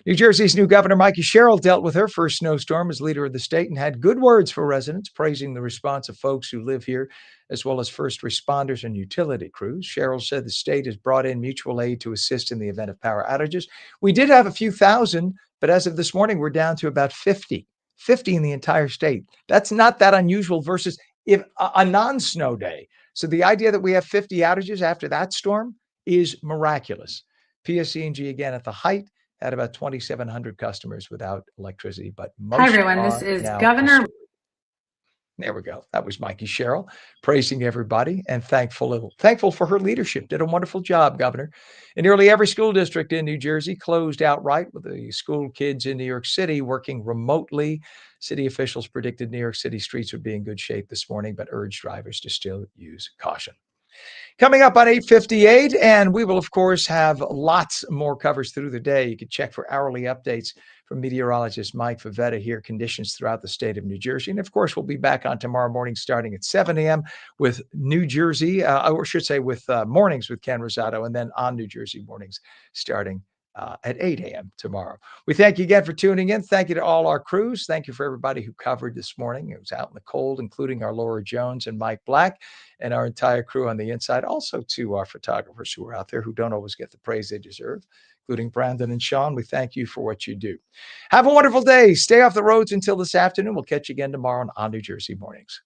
New Jersey's new governor, Mikey Sherrill, dealt with her first snowstorm as leader of the state and had good words for residents, praising the response of folks who live here, as well as first responders and utility crews. Sherrill said the state has brought in mutual aid to assist in the event of power outages. We did have a few thousand, but as of this morning, we're down to about 50 in the entire state. That's not that unusual versus if a non-snow day. So the idea that we have 50 outages after that storm is miraculous. PSE&G, again, at the height, had about 2,700 customers without electricity, but most Hi, everyone. This is Governor. There we go. That was Mikey Sherrill praising everybody and thankful for her leadership. Did a wonderful job, Governor. In nearly every school district in New Jersey closed outright, with the school kids in New York City working remotely. City officials predicted New York City streets would be in good shape this morning, but urged drivers to still use caution. Coming up on 8:58, and we will, of course, have lots more coverage through the day. You can check for hourly updates from meteorologist Mike Favetta here, conditions throughout the state of New Jersey. And, of course, we'll be back on tomorrow morning starting at 7 a.m. with New Jersey, or I should say with Mornings with Ken Rosato, and then on New Jersey Mornings starting at 8 a.m. tomorrow. We thank you again for tuning in. Thank you to all our crews. Thank you for everybody who covered this morning. It was out in the cold, including our Laura Jones and Mike Black and our entire crew on the inside. Also to our photographers who are out there who don't always get the praise they deserve, including Brandon and Sean. We thank you for what you do. Have a wonderful day. Stay off the roads until this afternoon. We'll catch you again tomorrow on New Jersey Mornings.